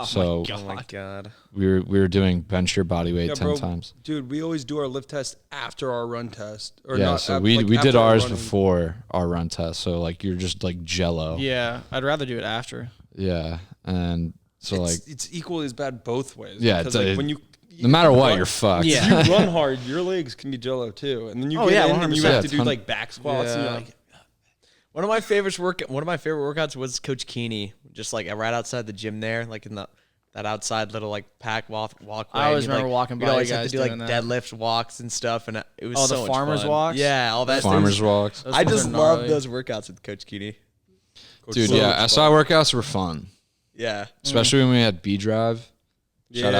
Speaker 4: So
Speaker 1: Oh my God.
Speaker 4: we were doing bench your body weight 10 times.
Speaker 2: Dude, we always do our lift test after our run test. Or
Speaker 4: Yeah,
Speaker 2: not,
Speaker 4: so
Speaker 2: like,
Speaker 4: we did
Speaker 2: after our
Speaker 4: ours
Speaker 2: running.
Speaker 4: before our run test. So like you're just like jello.
Speaker 3: yeah, I'd rather do it after.
Speaker 4: Yeah, and so like
Speaker 2: It's equally as bad both ways.
Speaker 4: Yeah,
Speaker 2: because,
Speaker 4: it's
Speaker 2: like,
Speaker 4: a-
Speaker 2: when you
Speaker 4: no matter what,
Speaker 2: run-
Speaker 4: you're fucked.
Speaker 3: Yeah.
Speaker 2: you run hard, your legs can be jello too, and then you
Speaker 3: Oh,
Speaker 2: get
Speaker 3: yeah,
Speaker 2: in and you
Speaker 3: 100%.
Speaker 2: have to do
Speaker 4: Ton-
Speaker 2: like back squats, and you're
Speaker 1: Yeah.
Speaker 2: like,
Speaker 1: One of my favorite workouts was Coach Keeney, just like right outside the gym there, like in that outside little like pack walkway.
Speaker 3: I always
Speaker 1: and you'd,
Speaker 3: remember walking
Speaker 1: we'd
Speaker 3: by
Speaker 1: always
Speaker 3: you
Speaker 1: have
Speaker 3: guys
Speaker 1: to do like
Speaker 3: doing that.
Speaker 1: deadlift walks and stuff, and it was
Speaker 3: Oh,
Speaker 1: so
Speaker 3: the
Speaker 1: much
Speaker 3: farmers
Speaker 1: fun.
Speaker 3: walks?
Speaker 1: Yeah, all that.
Speaker 4: Farmers walks.
Speaker 3: Those
Speaker 1: I
Speaker 3: ones
Speaker 1: just
Speaker 3: are
Speaker 1: love
Speaker 3: gnarly.
Speaker 1: those workouts with Coach Keeney.
Speaker 4: Dude,
Speaker 2: so
Speaker 4: yeah,
Speaker 2: much
Speaker 4: SI workouts were fun,
Speaker 1: Yeah,
Speaker 4: especially when we had B Drive. Shout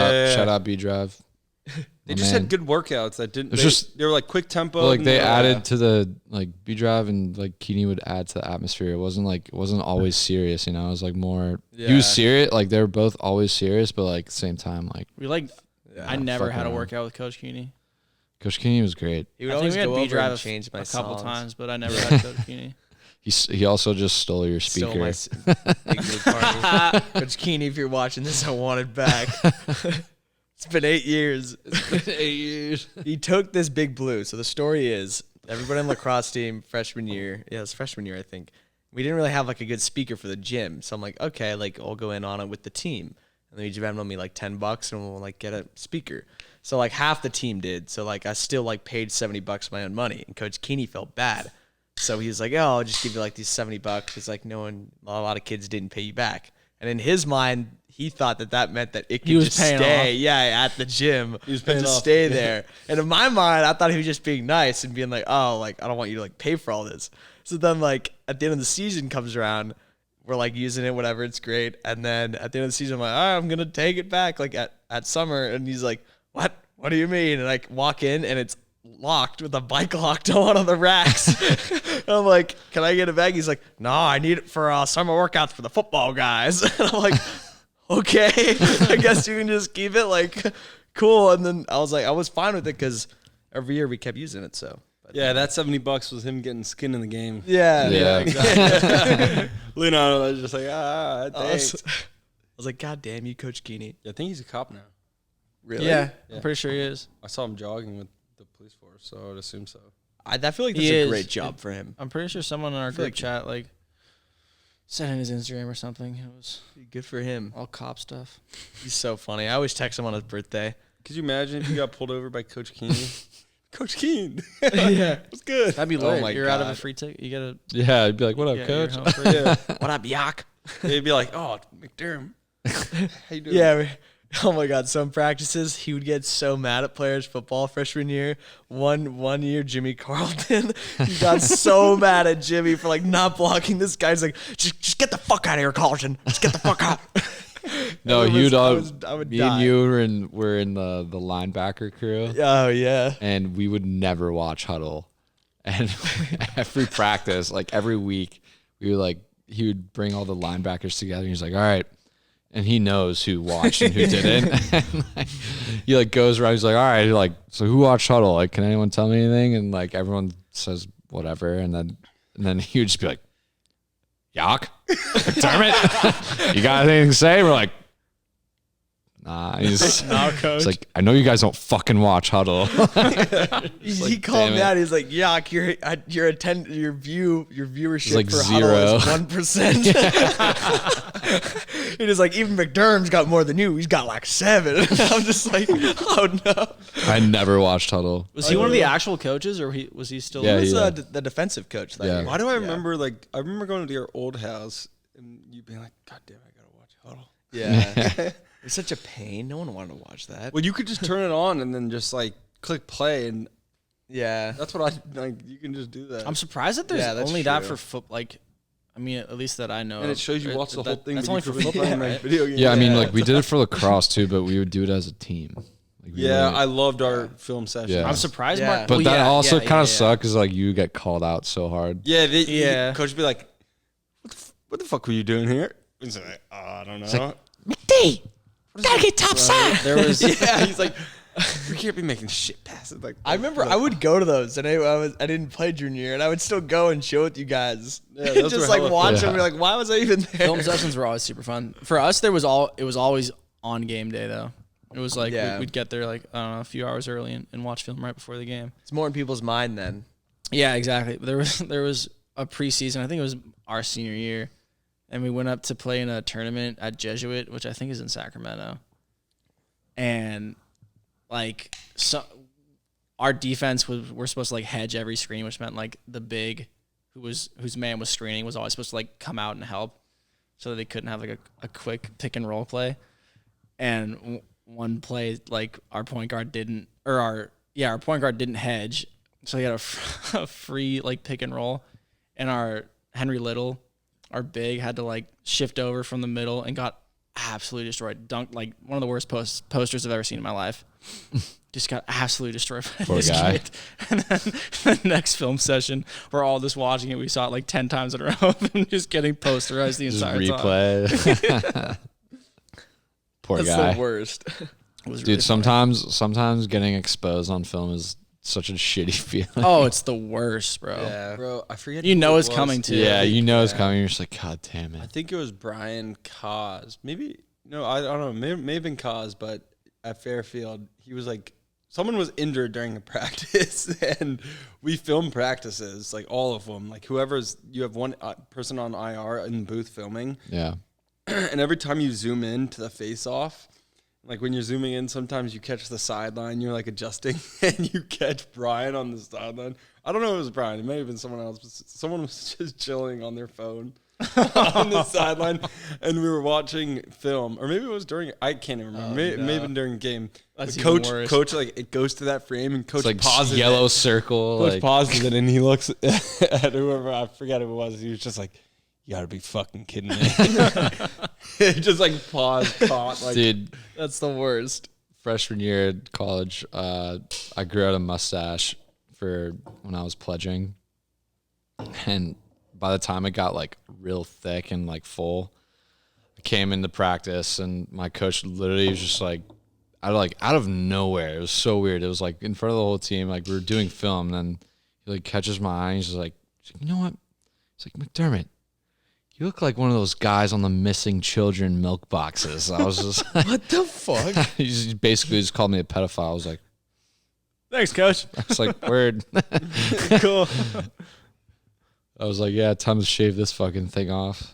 Speaker 4: out B Drive.
Speaker 2: they just had good workouts that didn't.
Speaker 4: It's just-
Speaker 2: they were like quick tempo.
Speaker 4: Well, like
Speaker 2: and
Speaker 4: they
Speaker 2: were,
Speaker 4: added to the like B Drive, and like Keeney would add to the atmosphere. It wasn't always serious, you know. It was like more. He was
Speaker 1: Yeah.
Speaker 4: serious, like they were both always serious, but like at the same time, like
Speaker 3: We like.
Speaker 1: yeah.
Speaker 3: I never
Speaker 4: fuck
Speaker 3: had a
Speaker 4: around.
Speaker 3: workout with Coach Keeney.
Speaker 4: Coach Keeney was great.
Speaker 1: He would
Speaker 3: I think
Speaker 1: always
Speaker 3: we had
Speaker 1: go
Speaker 3: B
Speaker 1: over
Speaker 3: drive
Speaker 1: and change my
Speaker 3: a couple
Speaker 1: songs.
Speaker 3: times, but I never had Coach Keeney.
Speaker 4: He also just stole your
Speaker 1: Still
Speaker 4: speaker.
Speaker 1: my big mood party. Coach Keeney, if you're watching this, I want it back. It's been 8 years.
Speaker 4: It's been 8 years.
Speaker 1: He took this big blue. So the story is everybody on the lacrosse team freshman year. Yeah, it was freshman year, I think. We didn't really have like a good speaker for the gym. So I'm like, okay, like I'll go in on it with the team. And then he Venmoed me like $10 and we'll like get a speaker. So like half the team did. So like I still like paid $70 my own money. And Coach Keeney felt bad. So he was like, oh, I'll just give you like these $70. It's like a lot of kids didn't pay you back. And in his mind, he thought that meant that it could just stay, at the gym.
Speaker 2: He was paying
Speaker 1: and just
Speaker 2: off.
Speaker 1: stay there. And in my mind, I thought he was just being nice and being like, oh, like I don't want you to like pay for all this. So then like at the end of the season comes around, we're like using it, whatever, it's great. And then at the end of the season, I'm like, all right, I'm gonna take it back like at summer. And he's like, what? What do you mean? And I walk in and it's locked with a bike lock to one of the racks. And I'm like, can I get it back? He's like, no, I need it for summer workouts for the football guys. And I'm like, okay, I guess you can just keep it. Like, cool. And then I was like, I was fine with it because every year we kept using it. So
Speaker 2: Yeah, that $70 was him getting skin in the game.
Speaker 1: yeah.
Speaker 2: Exactly. Leonardo was just like, thanks.
Speaker 1: I was like, God damn you, Coach Keeney.
Speaker 2: I think he's a cop now.
Speaker 1: Really?
Speaker 3: Yeah,
Speaker 2: Yeah.
Speaker 3: I'm pretty sure he is.
Speaker 2: I saw him jogging with the police force, so I would assume so.
Speaker 1: I feel like that's
Speaker 3: He
Speaker 1: a
Speaker 3: is.
Speaker 1: great job for him.
Speaker 3: I'm pretty sure someone in our
Speaker 1: feel
Speaker 3: group
Speaker 1: like-
Speaker 3: chat like sent in his Instagram or something. It was
Speaker 1: Good for him.
Speaker 3: all cop stuff.
Speaker 1: He's so funny. I always text him on his birthday.
Speaker 2: Could you imagine if you got pulled over by Coach Keeney? Coach Keen.
Speaker 1: Yeah.
Speaker 2: What's good?
Speaker 3: That'd be
Speaker 1: Oh
Speaker 3: lit.
Speaker 1: my
Speaker 3: You're out of a
Speaker 1: God.
Speaker 3: free ticket. You gotta
Speaker 4: Yeah, I'd be like, what up,
Speaker 3: you're
Speaker 4: coach?
Speaker 3: home free.
Speaker 2: Yeah.
Speaker 1: What up, Yak?
Speaker 2: They'd be like, oh, Mcdermott. How you doing?
Speaker 1: Yeah. Oh my God. Some practices, he would get so mad at players football freshman year. One year, Jimmy Carlton, he got so mad at Jimmy for like not blocking this guy. He's like, just get the fuck out of here, Carlton. Just get the fuck out.
Speaker 4: No,
Speaker 1: I
Speaker 4: you'd
Speaker 1: would
Speaker 4: me
Speaker 1: die.
Speaker 4: and you were in the linebacker crew,
Speaker 1: Oh yeah.
Speaker 4: and we would never watch huddle. And every practice, like every week, we would like he would bring all the linebackers together. And he's like, all right. And he knows who watched and who didn't. And like, he like goes around. He's like, all right, like, so who watched huddle? Like, can anyone tell me anything? And like everyone says whatever. And then he would just be like, Yak, McDermott, you got anything to say? We're like, nah. He's
Speaker 1: Coach.
Speaker 4: like, I know you guys don't fucking watch huddle.
Speaker 1: He called
Speaker 4: damn
Speaker 1: me
Speaker 4: it.
Speaker 1: out. He's like, Yak, your viewership
Speaker 4: like
Speaker 1: for huddle
Speaker 4: zero.
Speaker 1: is 1%. He was like, even McDermott's got more than you. He's got like 7. I'm just like, oh no.
Speaker 4: I never watched huddle.
Speaker 3: Was he one of the actual coaches, or was he still?
Speaker 4: Yeah,
Speaker 1: He was
Speaker 4: yeah.
Speaker 1: the defensive coach that
Speaker 4: Yeah.
Speaker 1: year.
Speaker 2: Why do I remember, like, I remember going to your old house and you being like, God damn, I got to watch huddle.
Speaker 1: Yeah. It's such a pain. No one wanted to watch that.
Speaker 2: Well, you could just turn it on and then just, like, click play, and
Speaker 1: Yeah.
Speaker 2: that's what I, like, you can just do that.
Speaker 3: I'm surprised that there's
Speaker 1: Yeah, that's
Speaker 3: only that
Speaker 1: true.
Speaker 3: for foot. Like, I mean, at least that I know.
Speaker 2: and it
Speaker 3: of.
Speaker 2: shows you
Speaker 3: Or
Speaker 2: watch the whole thing.
Speaker 3: That's
Speaker 2: but
Speaker 3: only
Speaker 2: you
Speaker 3: for
Speaker 2: could be
Speaker 3: football,
Speaker 2: playing, like,
Speaker 3: right?
Speaker 2: video games.
Speaker 4: Yeah, I mean, like we did it for lacrosse too, but we would do it as a team. Like, we
Speaker 2: Yeah,
Speaker 4: really-
Speaker 2: I loved our film session.
Speaker 4: Yeah.
Speaker 3: I'm surprised.
Speaker 1: Yeah.
Speaker 3: Mark,
Speaker 4: but
Speaker 3: well,
Speaker 4: that
Speaker 3: yeah,
Speaker 4: also
Speaker 3: yeah,
Speaker 4: kind of
Speaker 3: yeah,
Speaker 4: sucked because like you get called out so hard.
Speaker 2: Yeah,
Speaker 3: Yeah.
Speaker 2: coach would be like, what the fuck were you doing here? He's like, I don't know.
Speaker 1: McD, gotta get top side.
Speaker 3: There was
Speaker 2: Yeah, he's like, we can't be making shit passes. Like,
Speaker 1: I remember I would go to those, and I didn't play junior year, and I would still go and chill with you guys.
Speaker 2: Yeah, those
Speaker 1: Just
Speaker 2: were
Speaker 1: like
Speaker 2: hella
Speaker 1: watch
Speaker 4: fun.
Speaker 1: them. You're like, why was I even there?
Speaker 3: film sessions were always super fun. For us, it was always on game day though. It was like
Speaker 1: Yeah.
Speaker 3: we'd get there like I don't know, a few hours early and watch film right before the game.
Speaker 1: It's more in people's mind then.
Speaker 3: Yeah, exactly. There was a preseason. I think it was our senior year, and we went up to play in a tournament at Jesuit, which I think is in Sacramento. And like our defense we're supposed to like hedge every screen, which meant like the big whose man was screening was always supposed to like come out and help, so that they couldn't have like a quick pick and roll play. And one play, like our point guard didn't hedge, so he had a free like pick and roll, and our Henry Little, our big, had to like shift over from the middle and got absolutely destroyed. Dunked like one of the worst posters I've ever seen in my life. Just got absolutely destroyed by
Speaker 4: Poor
Speaker 3: this
Speaker 4: guy.
Speaker 3: kid. And then the next film session, we're all just watching it. We saw it like 10 times in a row of him just getting posterized the
Speaker 4: Just
Speaker 3: entire time.
Speaker 4: replay. Poor
Speaker 1: That's
Speaker 4: guy.
Speaker 1: the worst.
Speaker 3: It was
Speaker 4: Dude,
Speaker 3: really funny.
Speaker 4: sometimes getting exposed on film is such a shitty feeling.
Speaker 3: Oh, it's the worst, bro.
Speaker 1: Yeah.
Speaker 2: bro, I forget.
Speaker 3: You
Speaker 2: who
Speaker 3: know
Speaker 2: it
Speaker 3: it's
Speaker 2: was.
Speaker 3: coming too.
Speaker 4: yeah, you know it's
Speaker 2: Yeah.
Speaker 4: coming. You're just like, God damn
Speaker 2: I
Speaker 4: it.
Speaker 2: think it was Brian Cause. Maybe, no, I don't know. May have been Cause, but at Fairfield, he was like, someone was injured during a practice, and we film practices, like all of them. Like you have one person on IR in the booth filming.
Speaker 4: Yeah.
Speaker 2: And every time you zoom in to the face-off, like when you're zooming in, sometimes you catch the sideline, you're like adjusting, and you catch Brian on the sideline. I don't know if it was Brian. It may have been someone else. But someone was just chilling on their phone on the sideline, and we were watching film. Or maybe it was during, I can't even remember. It may have been during the game.
Speaker 3: That's
Speaker 2: The
Speaker 3: even worse.
Speaker 2: coach, like, it goes to that frame, and coach
Speaker 4: It's like
Speaker 2: pauses
Speaker 4: yellow
Speaker 2: it.
Speaker 4: circle.
Speaker 2: Coach
Speaker 4: Like,
Speaker 2: pauses it, and he looks at whoever, I forget who it was. He was just like, you gotta be fucking kidding me. Just like caught. Like,
Speaker 4: dude,
Speaker 3: That's the worst.
Speaker 4: freshman year at college, I grew out a mustache for when I was pledging. And by the time it got like real thick and like full, I came into practice and my coach literally was just like out of nowhere. It was so weird. It was like in front of the whole team, like we were doing film, and then he like catches my eye and he's like, you know what? He's like, McDermott, you look like one of those guys on the missing children milk boxes. I was just like,
Speaker 1: What the fuck?
Speaker 4: he just basically just called me a pedophile. I was like,
Speaker 1: Thanks, coach.
Speaker 4: I was like, word.
Speaker 1: Cool.
Speaker 4: I was like, yeah, time to shave this fucking thing off.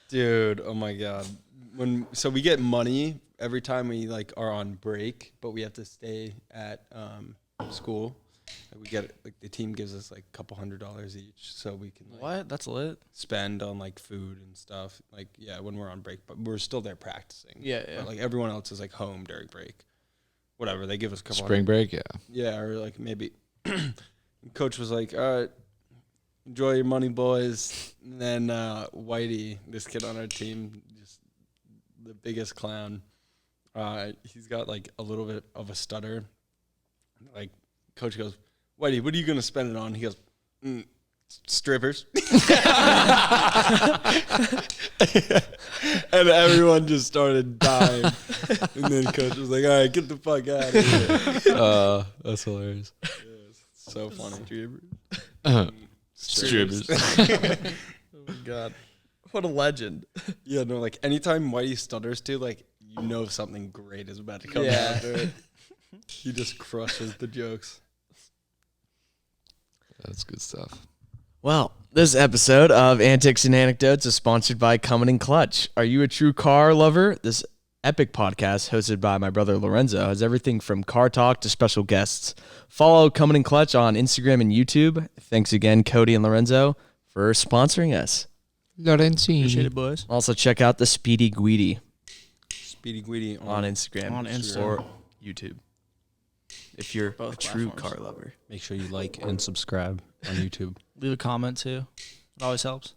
Speaker 2: dude, oh my god. So we get money every time we like are on break, but we have to stay at school. Like, we get like the team gives us like a couple $100 each, so we can like,
Speaker 3: What? That's lit.
Speaker 2: spend on like food and stuff. Like, yeah, when we're on break, but we're still there practicing.
Speaker 3: Yeah, yeah.
Speaker 2: But, like, everyone else is like home during break. Whatever, they give us a couple
Speaker 4: Spring break, yeah.
Speaker 2: Yeah, or like maybe coach was like, all right, enjoy your money, boys. And then Whitey, this kid on our team, just the biggest clown. He's got like a little bit of a stutter. Like, coach goes, Whitey, what are you going to spend it on? He goes, strippers. And everyone just started dying. And then coach was like, all right, get the fuck out of here.
Speaker 4: That's hilarious.
Speaker 2: So funny.
Speaker 4: Strippers.
Speaker 1: Oh my god. What a legend.
Speaker 2: Yeah, no, like anytime Whitey stutters too, like you know something great is about to come
Speaker 1: Yeah.
Speaker 2: out of it. He just crushes the jokes.
Speaker 4: That's good stuff.
Speaker 1: Well, this episode of Antics and Anecdotes is sponsored by Coming in Clutch. Are you a true car lover? This epic podcast, hosted by my brother Lorenzo, has everything from car talk to special guests. Follow Coming in Clutch on Instagram and YouTube. Thanks again, Cody and Lorenzo, for sponsoring us.
Speaker 4: Lorenzi.
Speaker 3: Appreciate it, boys.
Speaker 1: Also, check out the Speedy Guidi
Speaker 2: Speedy Guidi
Speaker 1: on Instagram,
Speaker 3: On Insta.
Speaker 1: or YouTube if you're
Speaker 3: Both
Speaker 1: a true
Speaker 3: platforms.
Speaker 1: car lover.
Speaker 2: Make sure you like and subscribe on YouTube.
Speaker 3: Leave a comment too. It always helps.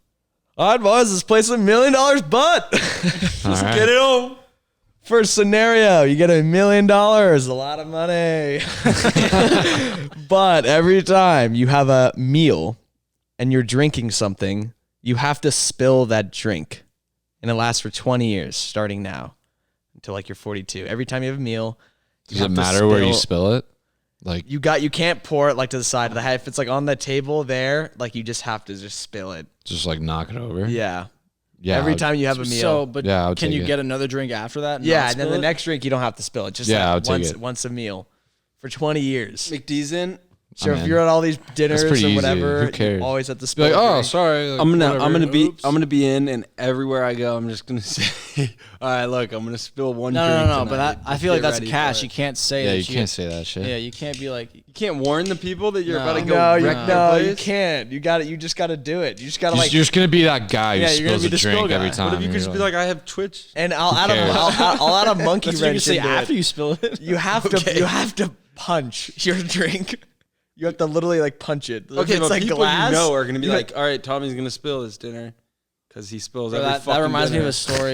Speaker 1: All right, boys, let's play some $1 million butt. Let's
Speaker 4: All right.
Speaker 1: get it on. First scenario, you get $1 million, a lot of money. But every time you have a meal and you're drinking something, you have to spill that drink. And it lasts for 20 years, starting now, until like you're 42. Every time you have a meal, you
Speaker 4: Does it
Speaker 1: have to
Speaker 4: matter where you spill it? Like,
Speaker 1: you can't pour it like to the side of the head. If it's like on the table there, like you just have to just spill it.
Speaker 4: just like knock it over?
Speaker 1: Yeah.
Speaker 4: Yeah.
Speaker 1: Every
Speaker 4: I'd-
Speaker 1: time you have a meal.
Speaker 3: So, but
Speaker 4: Yeah, I would
Speaker 3: can
Speaker 4: take
Speaker 3: you
Speaker 4: it.
Speaker 3: get another drink after that?
Speaker 1: Yeah,
Speaker 3: not
Speaker 1: and then
Speaker 3: spill
Speaker 1: the
Speaker 3: it?
Speaker 1: next drink you don't have to spill it. Just
Speaker 4: Yeah,
Speaker 1: like
Speaker 4: I'll take it.
Speaker 1: once a meal for 20 years.
Speaker 2: McD's in.
Speaker 1: So
Speaker 4: I'm
Speaker 1: if
Speaker 4: in.
Speaker 1: you're at all these dinners
Speaker 4: pretty
Speaker 1: or
Speaker 4: easy.
Speaker 1: whatever,
Speaker 4: Who cares?
Speaker 1: you always have to
Speaker 4: Be
Speaker 1: spill.
Speaker 4: like,
Speaker 1: a
Speaker 4: oh,
Speaker 1: drink.
Speaker 4: sorry. Like,
Speaker 2: I'm
Speaker 4: whatever.
Speaker 2: gonna be in, and everywhere I go, I'm just gonna say, all right, look, I'm gonna spill one drink.
Speaker 3: No. But
Speaker 2: tonight.
Speaker 3: I feel like
Speaker 2: Get
Speaker 3: that's
Speaker 2: ready
Speaker 3: cash.
Speaker 2: for
Speaker 3: You
Speaker 2: it.
Speaker 3: can't say
Speaker 4: Yeah,
Speaker 3: that
Speaker 4: you can't say that shit.
Speaker 3: Yeah, you can't be like,
Speaker 2: You can't warn the people that you're
Speaker 3: No.
Speaker 2: about to go
Speaker 1: No,
Speaker 2: wreck their
Speaker 1: you
Speaker 2: place.
Speaker 1: can't. You just got to do it. You just got to
Speaker 4: You're
Speaker 1: like.
Speaker 4: just going to be that guy who
Speaker 1: Yeah, you're gonna
Speaker 4: spills
Speaker 1: be
Speaker 4: a
Speaker 1: the spill
Speaker 4: drink every
Speaker 1: guy.
Speaker 4: time.
Speaker 2: What if you could
Speaker 4: You're
Speaker 2: just be like, I have Twitch?
Speaker 1: And I'll add a monkey
Speaker 3: that's what you can
Speaker 1: wrench
Speaker 3: say
Speaker 1: into
Speaker 3: after
Speaker 1: it.
Speaker 3: you spill it.
Speaker 1: You have to punch your drink. You have to literally like punch it. If
Speaker 2: Okay,
Speaker 1: it's
Speaker 2: but
Speaker 1: like
Speaker 2: people
Speaker 1: glass,
Speaker 2: you know are gonna be
Speaker 1: you
Speaker 2: like, all right, Tommy's gonna spill his dinner because he spills every
Speaker 3: that
Speaker 2: fucking
Speaker 3: reminds me of
Speaker 2: dinner.
Speaker 3: a story.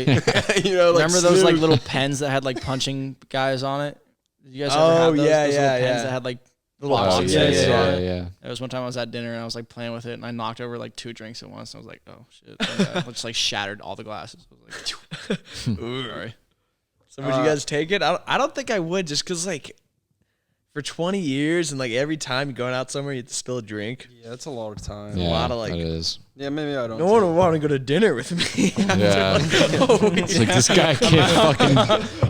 Speaker 2: You know, like
Speaker 3: Remember those like
Speaker 2: Snoop.
Speaker 3: little pens that had like punching guys on it? Did you guys ever
Speaker 1: Oh,
Speaker 3: have those?
Speaker 1: yeah,
Speaker 3: those
Speaker 1: yeah,
Speaker 3: little pens
Speaker 1: yeah.
Speaker 3: that had like
Speaker 1: little
Speaker 4: Oh,
Speaker 3: boxes
Speaker 4: yeah,
Speaker 3: on
Speaker 1: boxes.
Speaker 3: it.
Speaker 4: yeah,
Speaker 1: Yeah.
Speaker 4: yeah.
Speaker 3: It was one time I was at dinner and I was like playing with it and I knocked over like 2 drinks at once. And I was like, oh shit! And, I just like shattered all the glasses. I was like, sorry.
Speaker 1: So would you guys take it? I don't think I would, just because like For 20 years and like every time you're going out somewhere, you have to spill a drink.
Speaker 2: Yeah, that's a lot of time.
Speaker 4: Yeah,
Speaker 1: lot of, like-
Speaker 4: that is.
Speaker 2: Yeah, maybe I don't.
Speaker 1: No one would want to go to dinner with me.
Speaker 4: Yeah. It's like this guy can't fucking.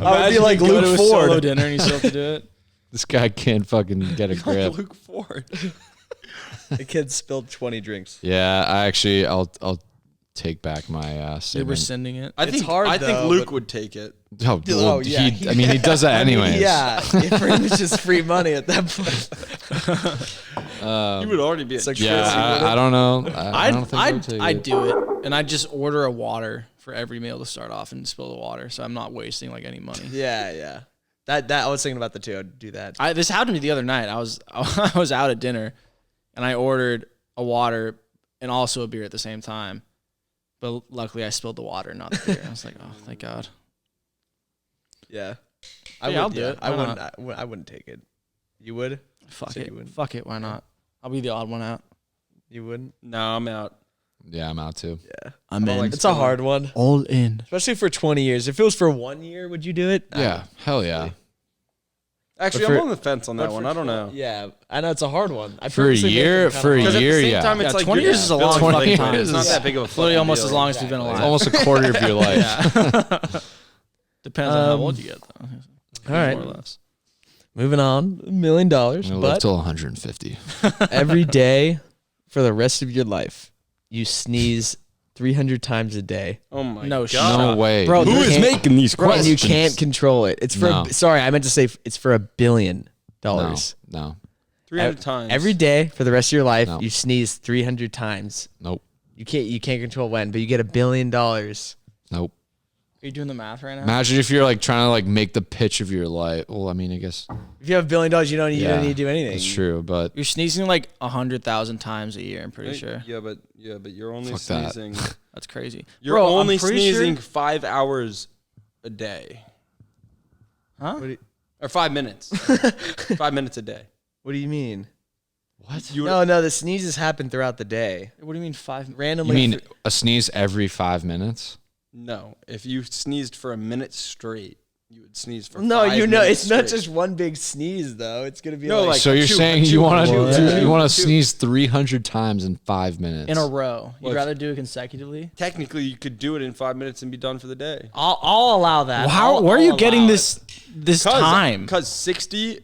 Speaker 1: I would be like
Speaker 3: You go to
Speaker 1: Luke
Speaker 3: a solo
Speaker 1: Ford.
Speaker 3: dinner and you still have to do it.
Speaker 4: This guy can't fucking get a grip.
Speaker 2: Luke Ford.
Speaker 1: The kid spilled 20 drinks.
Speaker 4: Yeah, I'll take back my
Speaker 3: You're
Speaker 4: statement.
Speaker 3: rescinding it.
Speaker 2: I
Speaker 1: It's
Speaker 2: think
Speaker 1: hard,
Speaker 2: I think
Speaker 1: though,
Speaker 2: Luke
Speaker 1: but-
Speaker 2: would take it.
Speaker 4: Oh, well,
Speaker 1: yeah,
Speaker 4: I mean, he does that anyways.
Speaker 1: Yeah, for him it's just free money at that point.
Speaker 2: You would already be.
Speaker 1: It's like
Speaker 4: Yeah, I don't know. I don't think I would take
Speaker 3: I'd
Speaker 4: it.
Speaker 3: do it, and I'd just order a water for every meal to start off and spill the water, so I'm not wasting like any money.
Speaker 1: Yeah. That I was thinking about the two. I'd do that.
Speaker 3: This happened to me the other night. I was out at dinner, and I ordered a water and also a beer at the same time. But luckily, I spilled the water, not the beer. I was like, oh, thank God.
Speaker 1: Yeah.
Speaker 3: I'll do it.
Speaker 1: I
Speaker 3: Why
Speaker 1: wouldn't.
Speaker 3: not?
Speaker 1: I wouldn't take it. You would?
Speaker 3: Fuck
Speaker 1: So
Speaker 3: it.
Speaker 1: you wouldn't?
Speaker 3: Fuck it. Why not? I'll be the odd one out.
Speaker 1: You wouldn't?
Speaker 2: No, I'm out.
Speaker 4: Yeah, I'm out too.
Speaker 1: Yeah.
Speaker 3: I'm
Speaker 2: don't
Speaker 3: in.
Speaker 2: like
Speaker 1: It's a hard one,
Speaker 3: All in.
Speaker 1: especially for 20 years. If it was for 1 year, would you do it?
Speaker 4: Yeah, hell yeah.
Speaker 2: Actually,
Speaker 4: But for-
Speaker 2: I'm on the fence on that one. I don't know.
Speaker 1: Yeah, I know it's a hard one. I
Speaker 4: For a
Speaker 1: purposely make
Speaker 4: year,
Speaker 1: it kinda
Speaker 4: for a
Speaker 1: hard.
Speaker 2: Because at the
Speaker 4: year,
Speaker 2: same
Speaker 4: yeah.
Speaker 2: time, it's
Speaker 3: Yeah,
Speaker 2: like
Speaker 3: 20
Speaker 2: you're
Speaker 3: years is a
Speaker 2: building
Speaker 3: long
Speaker 2: like
Speaker 3: fucking
Speaker 2: a-
Speaker 3: time.
Speaker 2: It's not
Speaker 1: Yeah.
Speaker 2: that big of a
Speaker 3: Literally
Speaker 2: fucking
Speaker 3: almost
Speaker 2: deal.
Speaker 3: as long as we've been
Speaker 4: It's
Speaker 3: alive.
Speaker 4: almost a quarter of your life.
Speaker 3: Depends on how old you get, though.
Speaker 1: All right.
Speaker 3: More or less.
Speaker 1: Moving on, $1 million,
Speaker 4: I'm gonna live
Speaker 1: but
Speaker 4: till 150.
Speaker 1: every day for the rest of your life, you sneeze 300 times a day.
Speaker 2: Oh my
Speaker 3: No
Speaker 2: god!
Speaker 3: shot.
Speaker 4: No way.
Speaker 1: Bro,
Speaker 2: Who
Speaker 1: you
Speaker 2: is
Speaker 1: can't-
Speaker 2: making these
Speaker 1: Bro, and
Speaker 2: questions?
Speaker 1: you can't control it. It's for
Speaker 4: No.
Speaker 1: sorry, I meant to say it's for $1 billion.
Speaker 4: No.
Speaker 2: 300 times
Speaker 1: Every day for the rest of your life,
Speaker 4: No.
Speaker 1: you sneeze 300 times.
Speaker 4: Nope.
Speaker 1: You can't control when, but you get $1 billion.
Speaker 4: Nope.
Speaker 3: Are you doing the math right now?
Speaker 4: Imagine if you're like trying to like make the pitch of your life. Well, I mean, I guess
Speaker 1: If you have $1 billion, you don't
Speaker 4: yeah,
Speaker 1: need to do anything.
Speaker 4: That's true, but
Speaker 3: You're sneezing like 100,000 times a year, I'm pretty sure.
Speaker 2: Yeah, but you're only
Speaker 4: Fuck that.
Speaker 2: sneezing.
Speaker 3: That's crazy.
Speaker 2: You're
Speaker 3: Bro, I'm
Speaker 2: only
Speaker 3: pretty
Speaker 2: sneezing
Speaker 3: sure-
Speaker 2: 5 hours a day,
Speaker 3: Huh?
Speaker 2: or 5 minutes. 5 minutes a day.
Speaker 1: What do you mean?
Speaker 4: what?
Speaker 2: You
Speaker 1: No, the sneezes happen throughout the day.
Speaker 3: What do you mean 5?
Speaker 4: You
Speaker 1: Randomly.
Speaker 4: mean a sneeze every 5 minutes?
Speaker 2: No, if you sneezed for a minute straight, you would sneeze for
Speaker 1: no,
Speaker 2: 5
Speaker 1: you know,
Speaker 2: minutes
Speaker 1: it's not
Speaker 2: straight.
Speaker 1: just one big sneeze though. It's gonna be
Speaker 2: No,
Speaker 1: like,
Speaker 2: like-
Speaker 4: So you're
Speaker 2: two-
Speaker 4: saying
Speaker 2: two-
Speaker 4: you want
Speaker 2: two-
Speaker 4: to
Speaker 2: two-
Speaker 4: you want to
Speaker 2: two-
Speaker 4: sneeze 300 times in 5 minutes?
Speaker 3: In a row. You'd
Speaker 2: Well,
Speaker 3: rather do it consecutively?
Speaker 2: Technically, you could do it in 5 minutes and be done for the day.
Speaker 1: I'll allow that.
Speaker 3: How? Where are you getting this time?
Speaker 2: Because 60.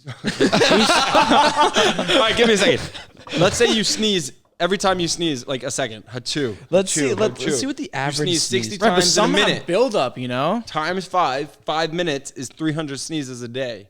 Speaker 2: All right, give me a second. Let's say you sneeze every time you sneeze, like a second. Achoo.
Speaker 1: Let's
Speaker 2: achoo,
Speaker 1: see. Let's
Speaker 2: achoo.
Speaker 1: see what the
Speaker 2: You
Speaker 1: average
Speaker 2: sneeze
Speaker 1: sneeze.
Speaker 2: 60
Speaker 3: Right, but
Speaker 2: times in a
Speaker 3: some have
Speaker 2: minute.
Speaker 3: build up, you know?
Speaker 2: Times 5 minutes is 300 sneezes a day.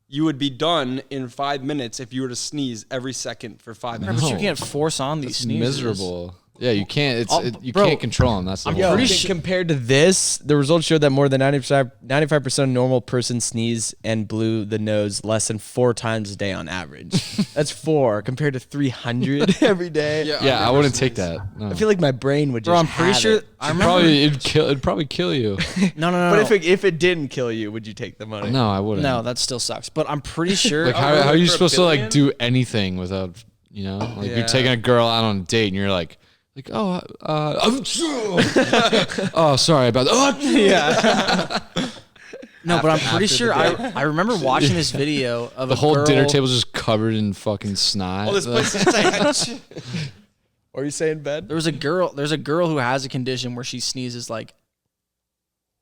Speaker 2: You would be done in 5 minutes if you were to sneeze every second for 5 minutes.
Speaker 3: But you
Speaker 4: No.
Speaker 3: can't force on these
Speaker 4: It's
Speaker 3: sneezes.
Speaker 4: miserable. Yeah, you can't. You
Speaker 3: bro,
Speaker 4: can't control them. That's the
Speaker 3: I'm
Speaker 4: whole
Speaker 1: Yo,
Speaker 3: pretty
Speaker 4: thing.
Speaker 3: sure-
Speaker 1: compared to this, the results showed that more than 95% of normal person sneeze and blew the nose less than 4 times a day on average. That's 4 compared to 300 every day.
Speaker 4: Yeah, I wouldn't take that. No.
Speaker 1: I feel like my brain would just.
Speaker 3: Bro, I'm pretty
Speaker 1: have
Speaker 3: sure.
Speaker 1: it.
Speaker 3: I remember.
Speaker 4: It'd probably kill you.
Speaker 3: No.
Speaker 1: But if it didn't kill you, would you take the money?
Speaker 4: No, I wouldn't.
Speaker 3: No, that still sucks. But I'm pretty sure.
Speaker 4: Like how are you supposed to like do anything without like
Speaker 1: Yeah.
Speaker 4: you're taking a girl out on a date and you're like oh oh sorry about that.
Speaker 3: No, but I'm pretty
Speaker 1: after
Speaker 3: sure
Speaker 1: the
Speaker 3: I remember watching this video of
Speaker 4: The
Speaker 3: a
Speaker 4: whole
Speaker 3: girl,
Speaker 4: dinner table's just covered in fucking snot.
Speaker 2: Oh, this place is like,
Speaker 1: Or you say in bed?
Speaker 3: There's a girl who has a condition where she sneezes like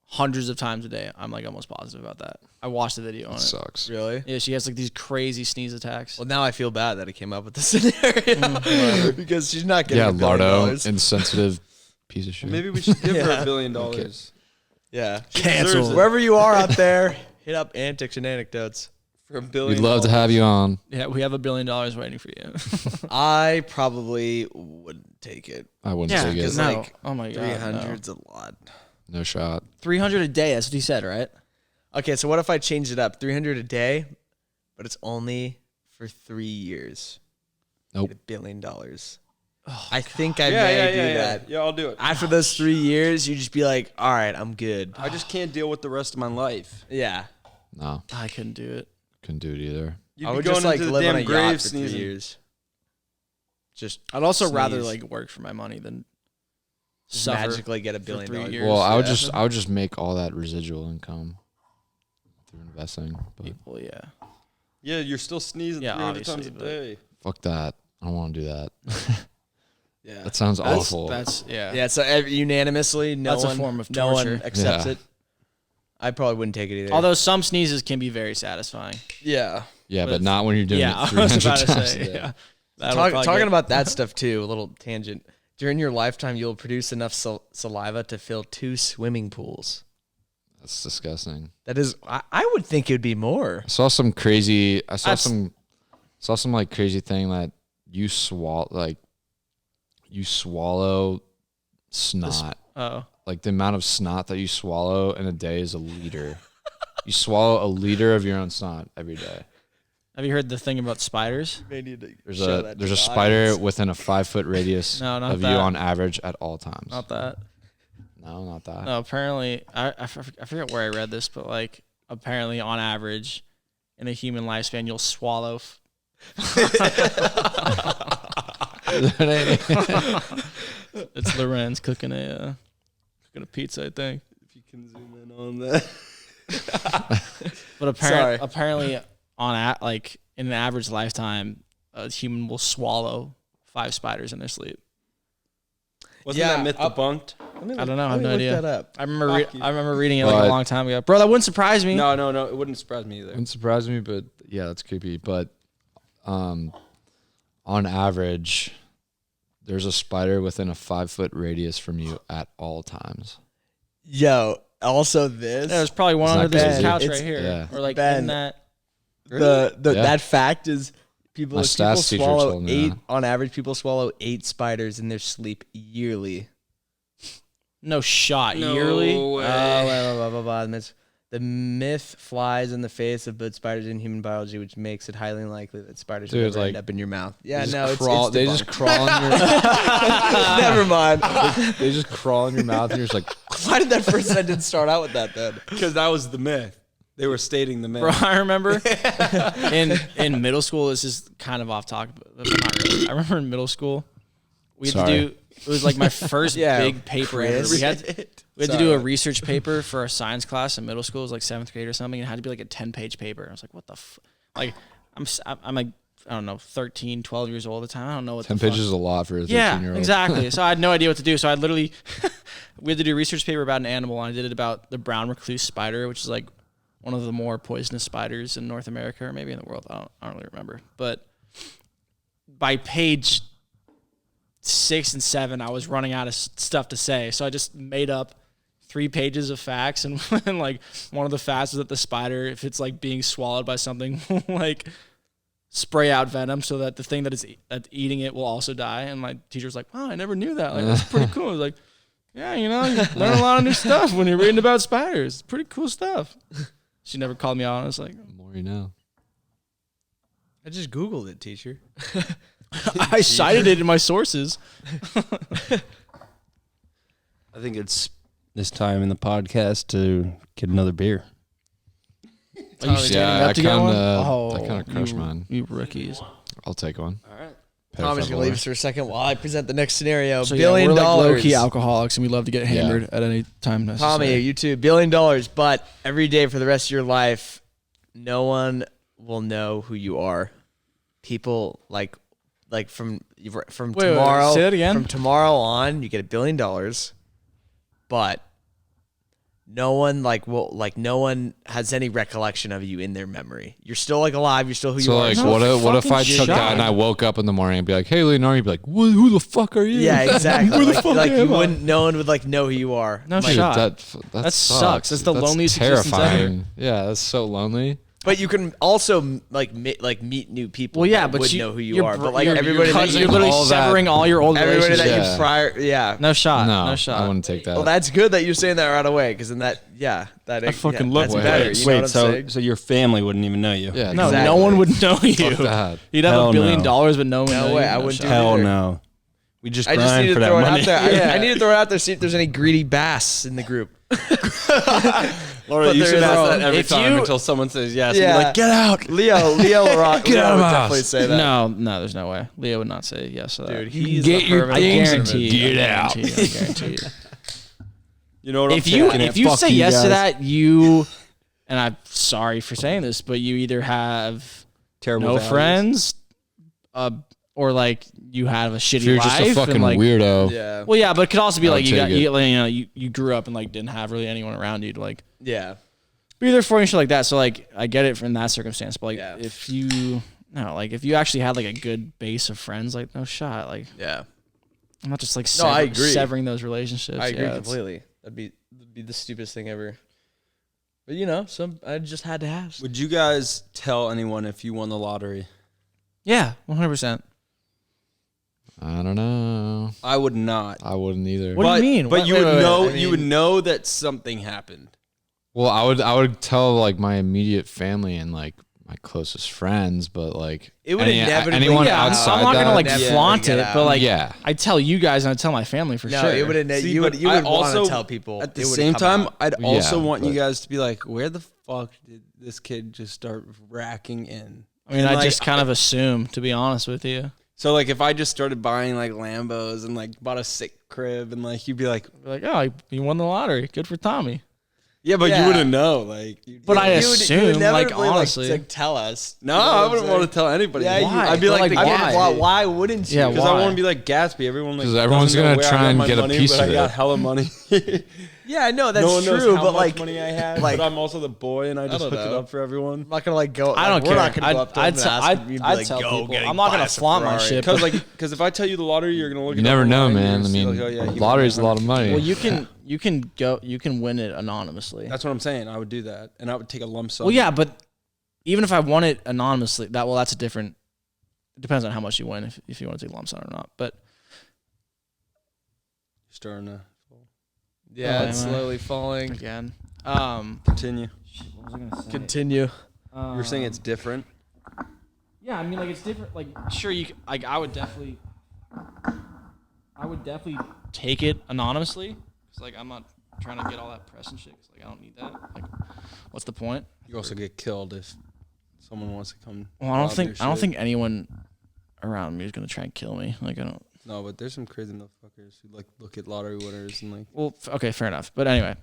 Speaker 3: hundreds of times a day. I'm like almost positive about that. I watched the video on it.
Speaker 4: sucks.
Speaker 1: Really?
Speaker 3: Yeah, she has like these crazy sneeze attacks.
Speaker 1: Well, now I feel bad that I came up with this scenario because she's not getting
Speaker 4: Yeah,
Speaker 1: $1 billion.
Speaker 4: Lardo, insensitive piece of shit.
Speaker 2: maybe we should give her
Speaker 1: Yeah.
Speaker 2: $1 billion.
Speaker 1: Yeah.
Speaker 2: Cancel.
Speaker 1: Wherever you are out there, hit up Antics and Anecdotes.
Speaker 2: For $1 billion.
Speaker 4: We'd love to have you on.
Speaker 3: Yeah, we have $1 billion waiting for you.
Speaker 1: I probably wouldn't take it.
Speaker 4: I wouldn't
Speaker 3: Yeah,
Speaker 4: take it.
Speaker 1: because
Speaker 3: no.
Speaker 1: like
Speaker 3: Oh my God,
Speaker 1: 300's a lot.
Speaker 4: No shot.
Speaker 3: 300 a day. That's what he said, right?
Speaker 1: Okay, so what if I change it up? 300 a day, but it's only for 3 years.
Speaker 4: Nope.
Speaker 1: Get $1 billion. I think I
Speaker 2: Yeah,
Speaker 1: may do
Speaker 2: yeah.
Speaker 1: that.
Speaker 2: Yeah, I'll do it.
Speaker 1: After those 3 years, you just be like, all right, I'm good.
Speaker 2: I just can't deal with the rest of my life.
Speaker 1: Yeah.
Speaker 4: No,
Speaker 3: I couldn't do it.
Speaker 4: couldn't do it either.
Speaker 2: You'd
Speaker 1: I
Speaker 2: be
Speaker 1: would
Speaker 2: going
Speaker 1: just like
Speaker 2: into the
Speaker 1: live on
Speaker 2: damn
Speaker 1: a
Speaker 2: grave
Speaker 1: yacht for 3
Speaker 2: sneezing.
Speaker 1: years. Just
Speaker 3: I'd also rather
Speaker 1: sneeze.
Speaker 3: like work for my money than
Speaker 1: Just
Speaker 3: suffer.
Speaker 1: magically get $1
Speaker 3: for
Speaker 1: billion.
Speaker 3: 3 years.
Speaker 4: Well, I would
Speaker 3: yeah.
Speaker 4: just make all that residual income through investing. But
Speaker 3: People, yeah.
Speaker 2: Yeah, you're still sneezing
Speaker 3: Yeah,
Speaker 2: 300 times a
Speaker 3: obviously,
Speaker 2: day.
Speaker 4: Fuck that. I don't want to do that.
Speaker 2: Yeah.
Speaker 4: That sounds awful.
Speaker 3: That's
Speaker 1: Yeah, so unanimously,
Speaker 3: That's a form of
Speaker 1: no one
Speaker 3: torture.
Speaker 1: accepts
Speaker 4: Yeah.
Speaker 1: it. I probably wouldn't take it either.
Speaker 3: Although some sneezes can be very satisfying.
Speaker 1: yeah.
Speaker 4: yeah,
Speaker 3: but
Speaker 4: but not when you're doing
Speaker 3: Yeah,
Speaker 4: it
Speaker 3: I was
Speaker 4: 300
Speaker 3: about to
Speaker 4: times
Speaker 3: say.
Speaker 4: a day.
Speaker 3: Yeah. That'll probably
Speaker 1: Talking
Speaker 3: get-
Speaker 1: about that stuff too, a little tangent. During your lifetime, you'll produce enough saliva to fill 2 swimming pools.
Speaker 4: That's disgusting.
Speaker 1: That is, I would think it would be more.
Speaker 4: I saw some crazy. I saw
Speaker 3: That's-
Speaker 4: some like crazy thing that you swallow snot.
Speaker 3: Oh.
Speaker 4: Like the amount of snot that you swallow in a day is a liter. You swallow a liter of your own snot every day.
Speaker 3: Have you heard the thing about spiders?
Speaker 4: There's a spider within a 5-foot radius
Speaker 3: No, not
Speaker 4: of
Speaker 3: that.
Speaker 4: you on average at all times.
Speaker 3: Not that.
Speaker 4: No, not that.
Speaker 3: No, apparently, I forget where I read this, but like apparently on average, in a human lifespan, you'll swallow. It's Lorenz cooking a pizza, I think.
Speaker 2: If you can zoom in on that.
Speaker 3: But
Speaker 1: Sorry.
Speaker 3: apparently, like in an average lifetime, a human will swallow 5 spiders in their sleep.
Speaker 2: Wasn't
Speaker 1: Yeah,
Speaker 2: that myth debunked?
Speaker 3: I don't know. I have no idea.
Speaker 1: That up.
Speaker 3: I remember.
Speaker 2: Fuck you.
Speaker 3: I remember reading it like a
Speaker 4: But-
Speaker 3: long time ago. Bro, that wouldn't surprise me.
Speaker 2: No, it wouldn't surprise me either.
Speaker 4: Wouldn't surprise me, but yeah, that's creepy. But on average, there's a spider within a 5-foot radius from you at all times.
Speaker 1: Yo, also this.
Speaker 3: There's probably one
Speaker 4: Isn't
Speaker 3: under
Speaker 4: that
Speaker 3: this
Speaker 4: crazy?
Speaker 3: couch
Speaker 1: It's-
Speaker 3: right here,
Speaker 4: yeah.
Speaker 3: or like
Speaker 1: Ben.
Speaker 3: in that.
Speaker 1: The
Speaker 4: Yeah.
Speaker 1: that fact is people
Speaker 4: My stats teacher
Speaker 1: swallow
Speaker 4: told me
Speaker 1: 8
Speaker 4: that.
Speaker 1: on average. People swallow 8 spiders in their sleep yearly.
Speaker 3: No shot.
Speaker 2: No
Speaker 3: Yearly.
Speaker 2: way.
Speaker 1: Blah, blah, blah, blah. The myth flies in the face of both spiders in human biology, which makes it highly unlikely that spiders
Speaker 4: Dude,
Speaker 1: will ever
Speaker 4: like,
Speaker 1: end up in your mouth. Yeah,
Speaker 4: They
Speaker 1: no,
Speaker 4: just
Speaker 1: it's
Speaker 4: they just
Speaker 1: debunked.
Speaker 4: crawl in your
Speaker 1: Never mind.
Speaker 4: they just crawl in your mouth and you're just like
Speaker 1: Why did that first sentence start out with that then?
Speaker 2: Because that was the myth. They were stating the myth.
Speaker 3: Bro, I remember in middle school. This is kind of off topic, but not really. I remember in middle school, we had
Speaker 4: Sorry.
Speaker 3: to do. It was like my first
Speaker 1: Yeah,
Speaker 3: big paper ever.
Speaker 1: Chris.
Speaker 3: We had to do a research paper for a science class in middle school. It was like 7th grade or something. And it had to be like a 10-page paper. I was like, what the like, I'm like, I don't know, 13, 12 years old at the time. I don't know what
Speaker 4: 10
Speaker 3: the fuck.
Speaker 4: pages is a lot for a 13-year-old.
Speaker 3: Yeah, exactly. So I had no idea what to do. So I literally, we had to do a research paper about an animal, and I did it about the brown recluse spider, which is like one of the more poisonous spiders in North America or maybe in the world. I don't really remember. But by page 6 and 7, I was running out of stuff to say. So I just made up 3 pages of facts, and like one of the facts is that the spider, if it's like being swallowed by something, will like spray out venom so that the thing that's eating it will also die. And my teacher's like, wow, I never knew that. Like, that's pretty cool. I was like, yeah, you know, you learn a lot of new stuff when you're reading about spiders. It's pretty cool stuff. She never called me out. I was like,
Speaker 4: The more you know.
Speaker 1: I just Googled it, teacher.
Speaker 3: I cited it in my sources.
Speaker 2: I think it's this time in the podcast to get another beer.
Speaker 3: Are you standing
Speaker 4: Yeah,
Speaker 3: up to get one?
Speaker 4: I kind of crushed mine.
Speaker 3: You rookies.
Speaker 4: I'll take one.
Speaker 2: All right.
Speaker 1: Tommy's gonna leave us for a second while I present the next scenario.
Speaker 3: So
Speaker 1: $1 billion.
Speaker 3: we're like low-key alcoholics, and we love to get hammered at any time necessary.
Speaker 1: Tommy, you too. $1 billion, but every day for the rest of your life, no one will know who you are. People like from
Speaker 3: wait,
Speaker 1: tomorrow.
Speaker 3: say that again?
Speaker 1: From tomorrow on, you get $1 billion, but no one no one has any recollection of you in their memory. You're still like alive. You're still who
Speaker 4: So
Speaker 1: you are.
Speaker 4: like,
Speaker 3: No
Speaker 4: what if I
Speaker 3: fucking
Speaker 4: took that
Speaker 3: shot.
Speaker 4: and I woke up in the morning and be like, "Hey, Leonardo," you'd be like, "Who the fuck are you?"
Speaker 1: Yeah, exactly.
Speaker 3: Where the
Speaker 1: like
Speaker 3: fuck
Speaker 1: like you
Speaker 3: am I?
Speaker 1: wouldn't. No one would like know who you are.
Speaker 3: No
Speaker 1: Like,
Speaker 3: shot.
Speaker 4: That
Speaker 3: sucks. That's the loneliest existence
Speaker 4: terrifying. Yeah, that's so lonely.
Speaker 1: But you can also meet new people.
Speaker 3: Well, yeah,
Speaker 1: that
Speaker 3: but
Speaker 1: would
Speaker 3: you
Speaker 1: know who you
Speaker 3: you're
Speaker 1: are.
Speaker 3: br-
Speaker 1: But like
Speaker 3: you're,
Speaker 1: everybody,
Speaker 3: you're,
Speaker 1: that you,
Speaker 3: you're literally
Speaker 4: all that-
Speaker 3: severing all your old
Speaker 1: everybody that
Speaker 3: relationships.
Speaker 4: Yeah.
Speaker 1: you prior, yeah.
Speaker 3: No shot.
Speaker 4: No,
Speaker 3: No shot.
Speaker 4: I wouldn't take that.
Speaker 1: Well, that's good that you're saying that right away, because then that
Speaker 3: I fucking love
Speaker 1: that's
Speaker 3: it.
Speaker 1: better. You know what I'm
Speaker 2: so
Speaker 1: saying?
Speaker 2: so your family wouldn't even know you?
Speaker 4: yeah,
Speaker 3: No,
Speaker 1: Exactly.
Speaker 3: no one would know you.
Speaker 4: Fuck that.
Speaker 3: You'd have
Speaker 2: Hell
Speaker 3: $1 billion,
Speaker 2: no.
Speaker 3: but no one would
Speaker 1: No
Speaker 3: know
Speaker 1: way,
Speaker 3: you.
Speaker 1: I
Speaker 3: No
Speaker 1: wouldn't
Speaker 3: shot.
Speaker 1: do
Speaker 2: Hell
Speaker 1: either.
Speaker 2: no. We just
Speaker 1: I just need
Speaker 2: grind
Speaker 1: to
Speaker 2: for that
Speaker 1: throw it
Speaker 2: money.
Speaker 1: out there. I need to throw it out there. See if there's any greedy bass in the group.
Speaker 2: Laura,
Speaker 1: But
Speaker 2: you
Speaker 1: there
Speaker 2: should
Speaker 1: is-
Speaker 2: ask that every
Speaker 3: if
Speaker 2: time
Speaker 3: you-
Speaker 2: until someone says yes.
Speaker 1: Yeah.
Speaker 2: Be like, get out.
Speaker 1: Leo LaRocca
Speaker 4: Get out of
Speaker 1: would
Speaker 4: my
Speaker 1: definitely
Speaker 4: house.
Speaker 1: say that.
Speaker 3: No, there's no way. Leo would not say yes to that.
Speaker 1: Dude, he's
Speaker 3: Get
Speaker 1: the
Speaker 3: your
Speaker 1: perfect
Speaker 3: things and
Speaker 1: person.
Speaker 3: get out. I guarantee you.
Speaker 2: You know what I'm
Speaker 3: If you
Speaker 2: thinking?
Speaker 3: if you
Speaker 2: Fuck
Speaker 3: say
Speaker 2: you
Speaker 3: yes to
Speaker 2: guys.
Speaker 3: that, you and I'm sorry for saying this, but you either have
Speaker 2: terrible
Speaker 3: no
Speaker 2: values.
Speaker 3: friends, or like you have a shitty
Speaker 4: If you're
Speaker 3: life.
Speaker 4: just a fucking
Speaker 3: and like,
Speaker 4: weirdo.
Speaker 1: Yeah.
Speaker 3: Well, yeah, but it could also be
Speaker 4: I
Speaker 3: like
Speaker 4: would
Speaker 3: you got
Speaker 4: take it.
Speaker 3: you grew up and like didn't have really anyone around you to like
Speaker 1: Yeah.
Speaker 3: be there for you and shit like that. So like I get it from that circumstance, but like
Speaker 1: Yeah.
Speaker 3: if you actually had like a good base of friends, like no shot, like
Speaker 1: Yeah.
Speaker 3: I'm not just like
Speaker 1: I agree.
Speaker 3: severing those relationships.
Speaker 1: I agree
Speaker 3: Yeah,
Speaker 1: completely. That'd be the stupidest thing ever. But you know, I just had to have.
Speaker 2: Would you guys tell anyone if you won the lottery?
Speaker 3: Yeah, 100%.
Speaker 4: I don't know.
Speaker 2: I would not.
Speaker 4: I wouldn't either.
Speaker 3: What do you mean?
Speaker 2: But
Speaker 3: Wait,
Speaker 2: you
Speaker 3: wait,
Speaker 2: would
Speaker 3: wait,
Speaker 2: know.
Speaker 1: I
Speaker 2: You would
Speaker 1: mean-
Speaker 2: know that something happened.
Speaker 4: Well, I would tell like my immediate family and like my closest friends, but like
Speaker 1: It would inevitably
Speaker 4: anyone
Speaker 1: get out.
Speaker 4: outside
Speaker 3: I'm not gonna
Speaker 4: that,
Speaker 3: like
Speaker 1: Yeah.
Speaker 3: flaunt
Speaker 1: Get
Speaker 3: it,
Speaker 1: out.
Speaker 3: but like
Speaker 4: yeah.
Speaker 3: I tell you guys and I tell my family for
Speaker 1: No,
Speaker 3: sure.
Speaker 1: it would.
Speaker 2: See,
Speaker 1: You would.
Speaker 2: but
Speaker 1: You
Speaker 2: I
Speaker 1: would want
Speaker 2: also-
Speaker 1: to tell people.
Speaker 2: At the
Speaker 1: It would
Speaker 2: same
Speaker 1: come
Speaker 2: time,
Speaker 1: out.
Speaker 2: I'd also
Speaker 4: Yeah,
Speaker 2: want you
Speaker 4: but-
Speaker 2: guys to be like, where the fuck did this kid just start racking in?
Speaker 3: I mean,
Speaker 2: And,
Speaker 3: I
Speaker 2: like,
Speaker 3: just kind of assume, to be honest with you.
Speaker 2: So like, if I just started buying like Lambos and like bought a sick crib, and like you'd be like,
Speaker 3: Be like, oh, you won the lottery. Good for Tommy.
Speaker 2: yeah, but
Speaker 1: Yeah.
Speaker 2: you wouldn't know. Like,
Speaker 3: But I
Speaker 1: You would
Speaker 3: assume, like,
Speaker 1: inevitably,
Speaker 3: honestly.
Speaker 1: like, tell us.
Speaker 2: no,
Speaker 1: You know
Speaker 2: I
Speaker 1: what I'm
Speaker 2: wouldn't want
Speaker 1: saying?
Speaker 2: to tell anybody.
Speaker 1: Yeah,
Speaker 3: Why?
Speaker 2: I'd be
Speaker 3: But,
Speaker 2: like,
Speaker 3: like,
Speaker 2: the
Speaker 3: why?
Speaker 2: Gatsby.
Speaker 1: Why wouldn't you?
Speaker 3: Yeah,
Speaker 2: Because
Speaker 3: why?
Speaker 2: I want to be like Gatsby. Everyone like
Speaker 4: 'Cause everyone's
Speaker 2: doesn't know
Speaker 4: gonna
Speaker 2: where I
Speaker 4: try
Speaker 2: got
Speaker 4: and
Speaker 2: my
Speaker 4: get a
Speaker 2: money,
Speaker 4: piece
Speaker 2: but
Speaker 4: of
Speaker 2: I got
Speaker 4: it.
Speaker 2: hella money.
Speaker 1: Yeah, I know that's
Speaker 2: No one knows
Speaker 1: true,
Speaker 2: how
Speaker 1: but
Speaker 2: much
Speaker 1: like,
Speaker 2: money I have.
Speaker 1: like-
Speaker 2: but I'm also the boy, and I just
Speaker 1: don't
Speaker 2: hook it
Speaker 1: know.
Speaker 2: up for everyone.
Speaker 1: I'm not gonna like go.
Speaker 3: I don't
Speaker 1: we're
Speaker 3: care.
Speaker 1: not gonna go up to them and ask them, you'd be
Speaker 3: I'd
Speaker 1: like,
Speaker 3: tell
Speaker 1: go,
Speaker 3: people.
Speaker 1: get
Speaker 3: I'm not
Speaker 1: buy
Speaker 3: gonna
Speaker 1: us a
Speaker 3: flaunt my
Speaker 1: Ferrari.
Speaker 3: shit.
Speaker 2: Because if I tell you the lottery, you're gonna look.
Speaker 4: You
Speaker 2: it up
Speaker 4: never know,
Speaker 2: online,
Speaker 4: man.
Speaker 2: you're
Speaker 4: I
Speaker 2: just
Speaker 4: mean,
Speaker 2: like, oh, yeah, he
Speaker 4: lottery's a
Speaker 2: won
Speaker 4: lot of money.
Speaker 3: Well, you can win it anonymously.
Speaker 2: That's what I'm saying. I would do that, and I would take a lump sum.
Speaker 3: Well, yeah, but even if I won it anonymously, that's a different. It depends on how much you win, if you want to take a lump sum or not. But
Speaker 2: Starting to
Speaker 1: Yeah,
Speaker 3: Oh,
Speaker 1: it's
Speaker 3: am I?
Speaker 1: slowly falling.
Speaker 3: again,
Speaker 2: continue.
Speaker 3: what was I gonna say?
Speaker 1: Continue.
Speaker 2: You're saying it's different.
Speaker 3: Yeah, I mean, like it's different. Like, sure, like I would definitely take it anonymously. Cause like I'm not trying to get all that press and shit. Cause like I don't need that. Like, what's the point?
Speaker 2: You also get killed if someone wants to come.
Speaker 3: Well, I
Speaker 2: rob your
Speaker 3: don't
Speaker 2: shit.
Speaker 3: think anyone around me is gonna try and kill me. Like I don't.
Speaker 2: No, but there's some crazy motherfuckers who like look at lottery winners and like
Speaker 3: Well, okay, fair enough. But anyway,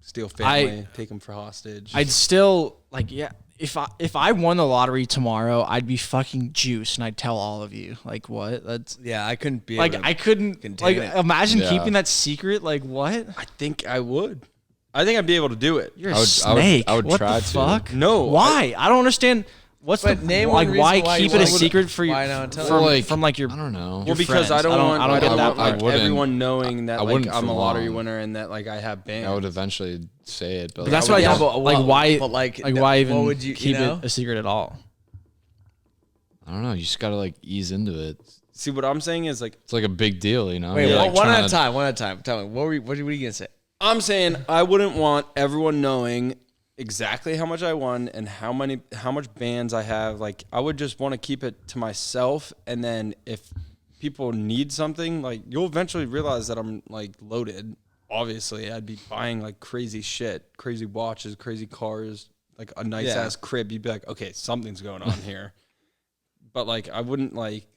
Speaker 2: steal family, take them for hostage.
Speaker 3: I'd still like, yeah. If I won the lottery tomorrow, I'd be fucking juiced, and I'd tell all of you. Like, what? That's
Speaker 1: Yeah, I couldn't be.
Speaker 3: like
Speaker 1: able to
Speaker 3: I couldn't
Speaker 1: contain
Speaker 3: like
Speaker 1: it.
Speaker 3: imagine
Speaker 4: Yeah.
Speaker 3: keeping that secret. Like, what?
Speaker 2: I think I would. I think I'd be able to do it.
Speaker 3: You're a
Speaker 4: I would-
Speaker 3: snake.
Speaker 4: I would
Speaker 3: what
Speaker 4: try
Speaker 3: the
Speaker 4: to.
Speaker 3: fuck?
Speaker 2: No,
Speaker 3: Why? I don't understand. What's
Speaker 1: But
Speaker 3: the
Speaker 1: name
Speaker 3: like?
Speaker 1: one reason
Speaker 3: Why
Speaker 1: why
Speaker 3: keep
Speaker 1: you
Speaker 3: it a
Speaker 1: would-
Speaker 3: secret for you
Speaker 1: why not tell
Speaker 3: from,
Speaker 4: them?
Speaker 3: from like your?
Speaker 4: I don't know.
Speaker 2: Well, because I
Speaker 3: friends.
Speaker 2: don't want.
Speaker 3: I don't get that
Speaker 2: want
Speaker 3: part.
Speaker 2: everyone knowing that
Speaker 4: I
Speaker 2: like
Speaker 4: wouldn't
Speaker 2: I'm
Speaker 4: for
Speaker 2: a lottery
Speaker 4: long.
Speaker 2: winner and that like I have bands.
Speaker 4: I would eventually say it, but
Speaker 3: But that's
Speaker 4: like,
Speaker 3: what I
Speaker 1: Yeah,
Speaker 3: don't
Speaker 1: but
Speaker 3: like.
Speaker 1: what-
Speaker 3: Why?
Speaker 1: but, like,
Speaker 3: Like why
Speaker 1: what
Speaker 3: even
Speaker 1: would you
Speaker 3: keep
Speaker 1: know?
Speaker 3: it a secret at all?
Speaker 4: I don't know. You just gotta like ease into it.
Speaker 2: See, what I'm saying is like
Speaker 4: It's like a big deal, you know.
Speaker 1: Wait,
Speaker 4: You're,
Speaker 1: one,
Speaker 4: like,
Speaker 1: one
Speaker 4: trying
Speaker 1: at a
Speaker 4: to-
Speaker 1: time. One at a time. Tell me, what are you gonna say?
Speaker 2: I'm saying I wouldn't want everyone knowing exactly how much I won and how much bands I have. Like I would just want to keep it to myself, and then if people need something, like you'll eventually realize that I'm like loaded. Obviously, I'd be buying like crazy shit, crazy watches, crazy cars, like a nice
Speaker 1: Yeah.
Speaker 2: ass crib. You'd be like, okay, something's going on here. But like I wouldn't like.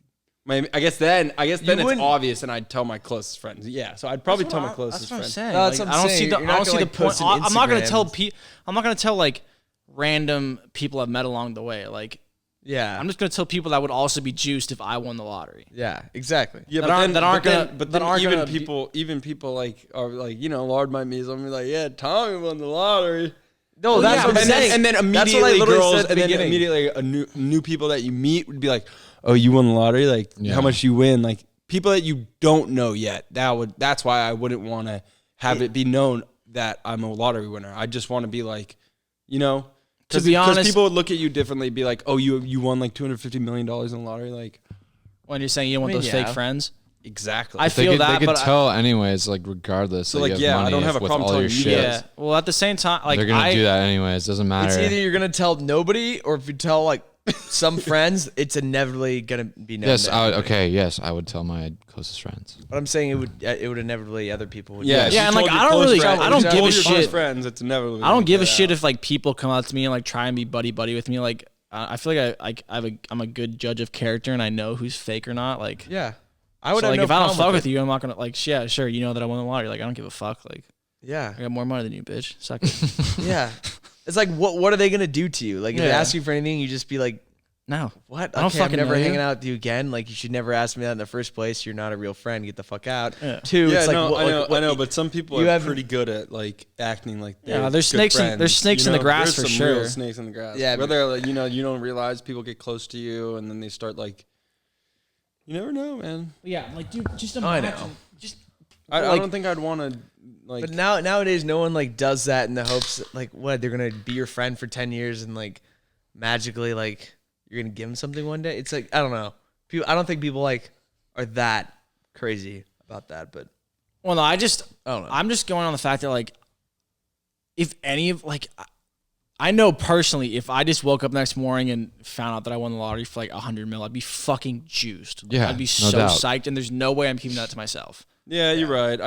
Speaker 2: I guess then it's
Speaker 1: wouldn't-
Speaker 2: obvious, and I'd tell my closest friends. Yeah, so I'd probably tell my closest
Speaker 3: That's what I'm
Speaker 2: friends.
Speaker 3: saying.
Speaker 1: No, that's
Speaker 3: Like,
Speaker 1: what I'm
Speaker 3: I don't see
Speaker 1: saying.
Speaker 3: the
Speaker 1: You're
Speaker 3: I
Speaker 1: not
Speaker 3: don't see
Speaker 1: gonna,
Speaker 3: the
Speaker 1: like,
Speaker 3: point.
Speaker 1: post an
Speaker 3: I'm not gonna
Speaker 1: Instagram.
Speaker 3: tell I'm not gonna tell like random people I've met along the way. Like
Speaker 1: Yeah,
Speaker 3: I'm just gonna tell people that would also be juiced if I won the lottery.
Speaker 1: yeah, exactly.
Speaker 2: Yeah,
Speaker 3: that
Speaker 2: but
Speaker 3: aren't-
Speaker 2: then,
Speaker 3: that aren't
Speaker 2: but then,
Speaker 3: gonna-
Speaker 2: but
Speaker 3: that
Speaker 2: then
Speaker 3: aren't
Speaker 2: even
Speaker 3: gonna be-
Speaker 2: people like are like, Lord might be something like, yeah, Tommy won the lottery.
Speaker 1: No,
Speaker 3: Well,
Speaker 1: that's
Speaker 3: yeah,
Speaker 1: what I'm
Speaker 3: but
Speaker 1: saying.
Speaker 2: And then
Speaker 1: That's what I
Speaker 2: immediately
Speaker 1: literally
Speaker 2: girls,
Speaker 1: said at the
Speaker 2: and then
Speaker 1: beginning.
Speaker 2: immediately new people that you meet would be like, oh, you won the lottery? Like,
Speaker 4: Yeah.
Speaker 2: how much you win? Like, people that you don't know yet. That's why I wouldn't want to have it be known that I'm a lottery winner. I just want to be like,
Speaker 3: To be honest-
Speaker 2: because people would look at you differently, be like, oh, you won like $250 million in the lottery. Like,
Speaker 3: When you're saying you don't want
Speaker 1: I mean,
Speaker 3: those
Speaker 1: yeah.
Speaker 3: fake friends,
Speaker 2: exactly.
Speaker 3: I
Speaker 4: They
Speaker 3: feel
Speaker 4: could,
Speaker 3: that,
Speaker 4: they could
Speaker 3: but
Speaker 4: tell anyways, like regardless.
Speaker 2: So,
Speaker 4: that
Speaker 2: like,
Speaker 4: you have
Speaker 2: yeah, I
Speaker 4: money
Speaker 2: don't have a
Speaker 4: with
Speaker 2: problem
Speaker 4: all your
Speaker 2: telling you
Speaker 4: shit.
Speaker 2: guys.
Speaker 3: yeah. Well, at the same time, like
Speaker 4: They're gonna do that anyways. Doesn't matter.
Speaker 1: It's either you're gonna tell nobody, or if you tell like some friends, it's inevitably gonna be known.
Speaker 4: Yes,
Speaker 1: to
Speaker 4: I would,
Speaker 1: everybody.
Speaker 4: okay. Yes, I would tell my closest friends.
Speaker 1: But I'm saying it would inevitably other people would.
Speaker 2: Yeah,
Speaker 1: know.
Speaker 2: if
Speaker 3: Yeah,
Speaker 2: you
Speaker 3: and, like,
Speaker 2: told your
Speaker 3: I don't
Speaker 2: close
Speaker 3: really-
Speaker 2: friends-
Speaker 3: I don't
Speaker 2: if you
Speaker 3: give
Speaker 2: told
Speaker 3: a
Speaker 2: your close
Speaker 3: shit.
Speaker 2: friends, it's never.
Speaker 3: I don't give a shit if like people come up to me and like try and be buddy with me. Like I feel like I'm a good judge of character and I know who's fake or not. Like
Speaker 1: Yeah, I would
Speaker 3: so,
Speaker 1: have
Speaker 3: like
Speaker 1: no
Speaker 3: if I don't
Speaker 1: problem
Speaker 3: fuck with
Speaker 1: it.
Speaker 3: you, I'm not gonna like yeah sure you know that I won the lottery. Like I don't give a fuck. Like
Speaker 1: Yeah,
Speaker 3: I got more money than you, bitch. Suck it.
Speaker 1: yeah. It's like what are they gonna do to you? Like if they
Speaker 3: Yeah.
Speaker 1: ask you for anything, you just be like,
Speaker 3: No.
Speaker 1: What?
Speaker 3: I don't
Speaker 1: Okay,
Speaker 3: fucking
Speaker 1: I'm never
Speaker 3: know you.
Speaker 1: hanging out with you again. Like, you should never ask me that in the first place. You're not a real friend. Get the fuck out.
Speaker 3: Yeah.
Speaker 1: 2,
Speaker 2: Yeah,
Speaker 1: it's like,
Speaker 2: no,
Speaker 1: what,
Speaker 2: I know, but some people
Speaker 1: you
Speaker 2: are
Speaker 1: haven't-
Speaker 2: pretty good at like acting like
Speaker 3: Yeah,
Speaker 2: they're
Speaker 3: there's
Speaker 2: good
Speaker 3: snakes in-
Speaker 2: friends.
Speaker 3: there's snakes in the grass
Speaker 2: there's
Speaker 3: for
Speaker 2: some real
Speaker 3: sure.
Speaker 2: snakes in the grass.
Speaker 1: Yeah,
Speaker 2: Yeah,
Speaker 1: but-
Speaker 2: whether like, you don't realize people get close to you and then they start like, you never know, man.
Speaker 3: Yeah, like, dude, just
Speaker 1: I
Speaker 3: imagine.
Speaker 1: know.
Speaker 3: Just
Speaker 2: I
Speaker 3: like-
Speaker 2: don't think I'd want to like.
Speaker 1: But nowadays, no one like does that in the hopes that, like, what, they're gonna be your friend for 10 years and like magically like you're gonna give them something one day. It's like, I don't know. I don't think people like are that crazy about that. But
Speaker 3: well, no, I don't know.
Speaker 1: I'm
Speaker 3: I'm just going on the fact that like, if any of like, I know personally, if I just woke up next morning and found out that I won the lottery for like 100 mil, I'd be fucking juiced. Like,
Speaker 4: Yeah,
Speaker 3: I'd be
Speaker 4: no
Speaker 3: so
Speaker 4: doubt.
Speaker 3: psyched, and there's no way I'm keeping that to myself.
Speaker 2: Yeah, you're right.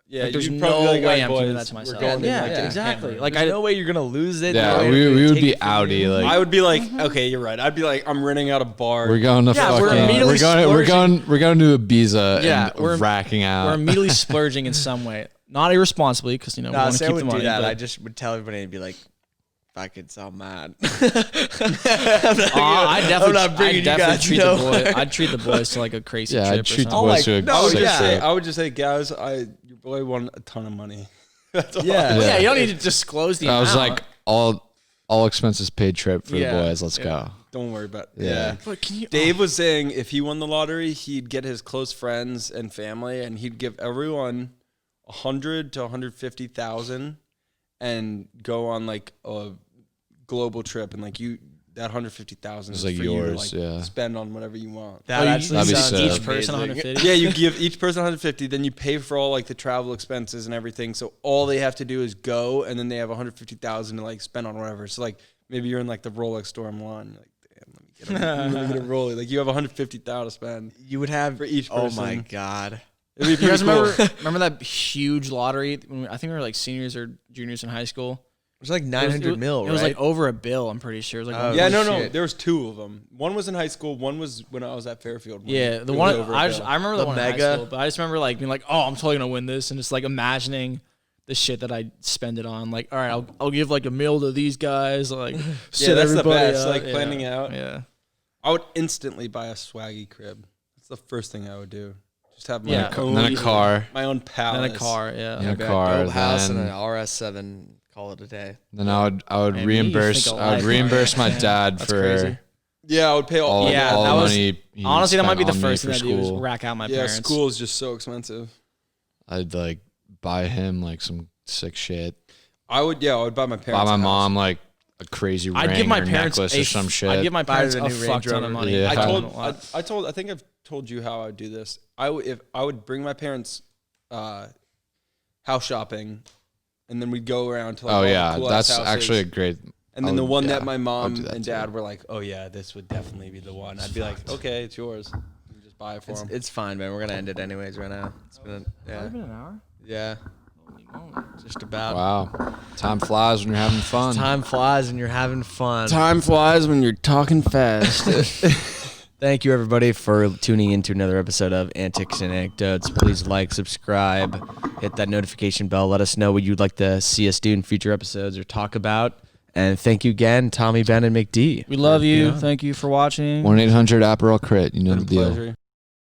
Speaker 2: Yeah,
Speaker 3: Like, there's
Speaker 2: you'd
Speaker 3: no
Speaker 2: probably be like,
Speaker 3: way
Speaker 2: "Alright,
Speaker 3: I'm keeping
Speaker 2: boys,
Speaker 3: that to
Speaker 2: we're
Speaker 3: myself."
Speaker 2: going in,
Speaker 3: Yeah,
Speaker 2: like,
Speaker 3: yeah,
Speaker 2: to
Speaker 3: exactly.
Speaker 2: hammer."
Speaker 3: Like,
Speaker 1: there's no way you're gonna lose it.
Speaker 4: Yeah,
Speaker 1: no way
Speaker 4: we
Speaker 1: they're gonna
Speaker 4: would
Speaker 1: take
Speaker 4: be
Speaker 1: it from
Speaker 4: outie.
Speaker 1: you.
Speaker 4: Like,
Speaker 2: I would be like, okay, you're right. I'd be like, I'm renting out a bar.
Speaker 4: we're going to
Speaker 3: Yeah, we're
Speaker 4: fucking.
Speaker 3: immediately
Speaker 4: We're going to Ibiza
Speaker 3: Yeah,
Speaker 4: and
Speaker 3: we're-
Speaker 4: racking
Speaker 3: We're
Speaker 4: out.
Speaker 3: immediately splurging in some way, not irresponsibly, because we
Speaker 1: Nah,
Speaker 3: want to
Speaker 1: say I
Speaker 3: keep the
Speaker 1: wouldn't
Speaker 3: money.
Speaker 1: do that.
Speaker 3: but-
Speaker 1: I just would tell everybody and be like, fucking so mad.
Speaker 3: I'd definitely,
Speaker 1: I'm not bringing you guys
Speaker 3: treat the
Speaker 1: nowhere.
Speaker 3: boys. I'd treat the boys to like a crazy
Speaker 4: Yeah,
Speaker 3: trip.
Speaker 4: I'd treat the
Speaker 3: something.
Speaker 4: boys to a
Speaker 1: no,
Speaker 2: I would
Speaker 4: sick
Speaker 2: just say,
Speaker 4: trip.
Speaker 2: I would just say, guys, your boy won a ton of money. That's all.
Speaker 1: Yeah.
Speaker 3: Yeah, you don't need to disclose the
Speaker 4: I was
Speaker 3: amount.
Speaker 4: like, all expenses paid trip for
Speaker 3: Yeah,
Speaker 4: the boys. Let's
Speaker 3: yeah.
Speaker 4: go.
Speaker 2: Don't worry about it.
Speaker 4: Yeah.
Speaker 3: But can you,
Speaker 2: Dave was saying if he won the lottery, he'd get his close friends and family, and he'd give everyone 100 to 150,000, and go on like a global trip, and like that 150,000
Speaker 4: It's
Speaker 2: is
Speaker 4: like
Speaker 2: for
Speaker 4: yours,
Speaker 2: you to like
Speaker 4: yeah.
Speaker 2: spend on whatever you want.
Speaker 1: That actually
Speaker 4: That'd be
Speaker 1: sounds
Speaker 4: sick.
Speaker 3: each person
Speaker 1: amazing.
Speaker 3: 150.
Speaker 2: Yeah, you give each person 150, then you pay for all like the travel expenses and everything. So all they have to do is go, and then they have 150,000 to like spend on whatever. So like maybe you're in like the Rolex store in Milan, you're like, damn, let me get a Rolex. Like you have 150,000 to spend
Speaker 1: You would have
Speaker 2: for each
Speaker 1: Oh
Speaker 2: person.
Speaker 1: my god.
Speaker 2: It'd be
Speaker 3: You guys
Speaker 2: pretty cool.
Speaker 3: remember that huge lottery? I think we were like seniors or juniors in high school.
Speaker 1: It was like 900 mil, right?
Speaker 3: It was like over $1 billion. I'm pretty sure. It was like
Speaker 1: Oh,
Speaker 2: Yeah, no,
Speaker 1: shit.
Speaker 2: there was two of them. One was in high school. One was when I was at Fairfield.
Speaker 3: yeah,
Speaker 2: It
Speaker 3: the
Speaker 2: was
Speaker 3: one
Speaker 2: over a
Speaker 3: I
Speaker 2: bill.
Speaker 3: remember the
Speaker 1: The
Speaker 3: one in high
Speaker 1: mega.
Speaker 3: school, but I just remember like being like, oh, I'm totally gonna win this, and just like imagining the shit that I spend it on. Like, all right, I'll give like $1 million to these guys. Like,
Speaker 2: Yeah,
Speaker 3: sit
Speaker 2: that's the
Speaker 3: everybody
Speaker 2: best.
Speaker 3: up.
Speaker 2: Like
Speaker 3: Yeah.
Speaker 2: planning out.
Speaker 3: Yeah,
Speaker 2: I would instantly buy a swaggy crib. That's the first thing I would do. Just have my
Speaker 3: Yeah.
Speaker 2: own,
Speaker 4: And then a car.
Speaker 2: my own palace.
Speaker 3: then a car. Yeah,
Speaker 4: Yeah.
Speaker 1: I'd be like,
Speaker 4: car,
Speaker 1: old house and
Speaker 4: then-
Speaker 1: an RS7. Call it a day.
Speaker 4: Then I would
Speaker 3: Man, you
Speaker 4: reimburse.
Speaker 3: think of
Speaker 4: I would
Speaker 3: life,
Speaker 4: reimburse my
Speaker 3: man.
Speaker 4: dad
Speaker 3: That's
Speaker 4: for
Speaker 3: crazy.
Speaker 2: Yeah, I would pay all.
Speaker 3: Yeah,
Speaker 4: all
Speaker 3: that
Speaker 4: the
Speaker 3: was-
Speaker 4: money. he
Speaker 3: Honestly, that might be
Speaker 4: spent
Speaker 3: the
Speaker 4: on me
Speaker 3: first thing
Speaker 4: for
Speaker 3: I do is
Speaker 4: school.
Speaker 3: rack out my
Speaker 2: Yeah,
Speaker 3: parents.
Speaker 2: school is just so expensive.
Speaker 4: I'd like buy him like some sick shit.
Speaker 2: I would buy my parents.
Speaker 4: Buy my
Speaker 2: a house.
Speaker 4: mom like a crazy ring
Speaker 3: I'd give my
Speaker 4: or
Speaker 3: parents
Speaker 4: necklace or some shit.
Speaker 3: I'd give my
Speaker 1: Buy
Speaker 3: parents
Speaker 1: the
Speaker 3: a
Speaker 1: new
Speaker 3: fuck
Speaker 1: Range
Speaker 3: ton of
Speaker 1: Rover.
Speaker 3: money.
Speaker 4: Yeah.
Speaker 2: I think I've told you how I would do this. I would bring my parents house shopping, and then we'd go around to like all
Speaker 4: oh
Speaker 2: the
Speaker 4: yeah,
Speaker 2: cool
Speaker 4: that's
Speaker 2: ass houses.
Speaker 4: actually a great.
Speaker 2: And then
Speaker 4: I
Speaker 2: the
Speaker 4: would-
Speaker 2: one
Speaker 4: yeah,
Speaker 2: that my
Speaker 4: I would
Speaker 2: mom
Speaker 4: do that
Speaker 2: and
Speaker 4: too.
Speaker 2: dad were like, oh yeah, this would definitely be the one. I'd be like, okay, it's yours. And just buy it for them.
Speaker 1: It's fine, man. We're gonna end it anyways right now. It's been
Speaker 3: an hour.
Speaker 1: yeah, just about.
Speaker 4: Wow, time flies when you're having fun.
Speaker 1: Time flies and you're having fun.
Speaker 2: Time flies when you're talking fast.
Speaker 1: Thank you, everybody, for tuning into another episode of Antics and Anecdotes. Please like, subscribe, hit that notification bell. Let us know what you'd like to see us do in future episodes or talk about. And thank you again, Tommy, Ben, and McD.
Speaker 3: We love you.
Speaker 1: Yeah.
Speaker 3: Thank you for watching.
Speaker 4: 1-800 Aperol Crit. You know the deal.
Speaker 2: Pleasure.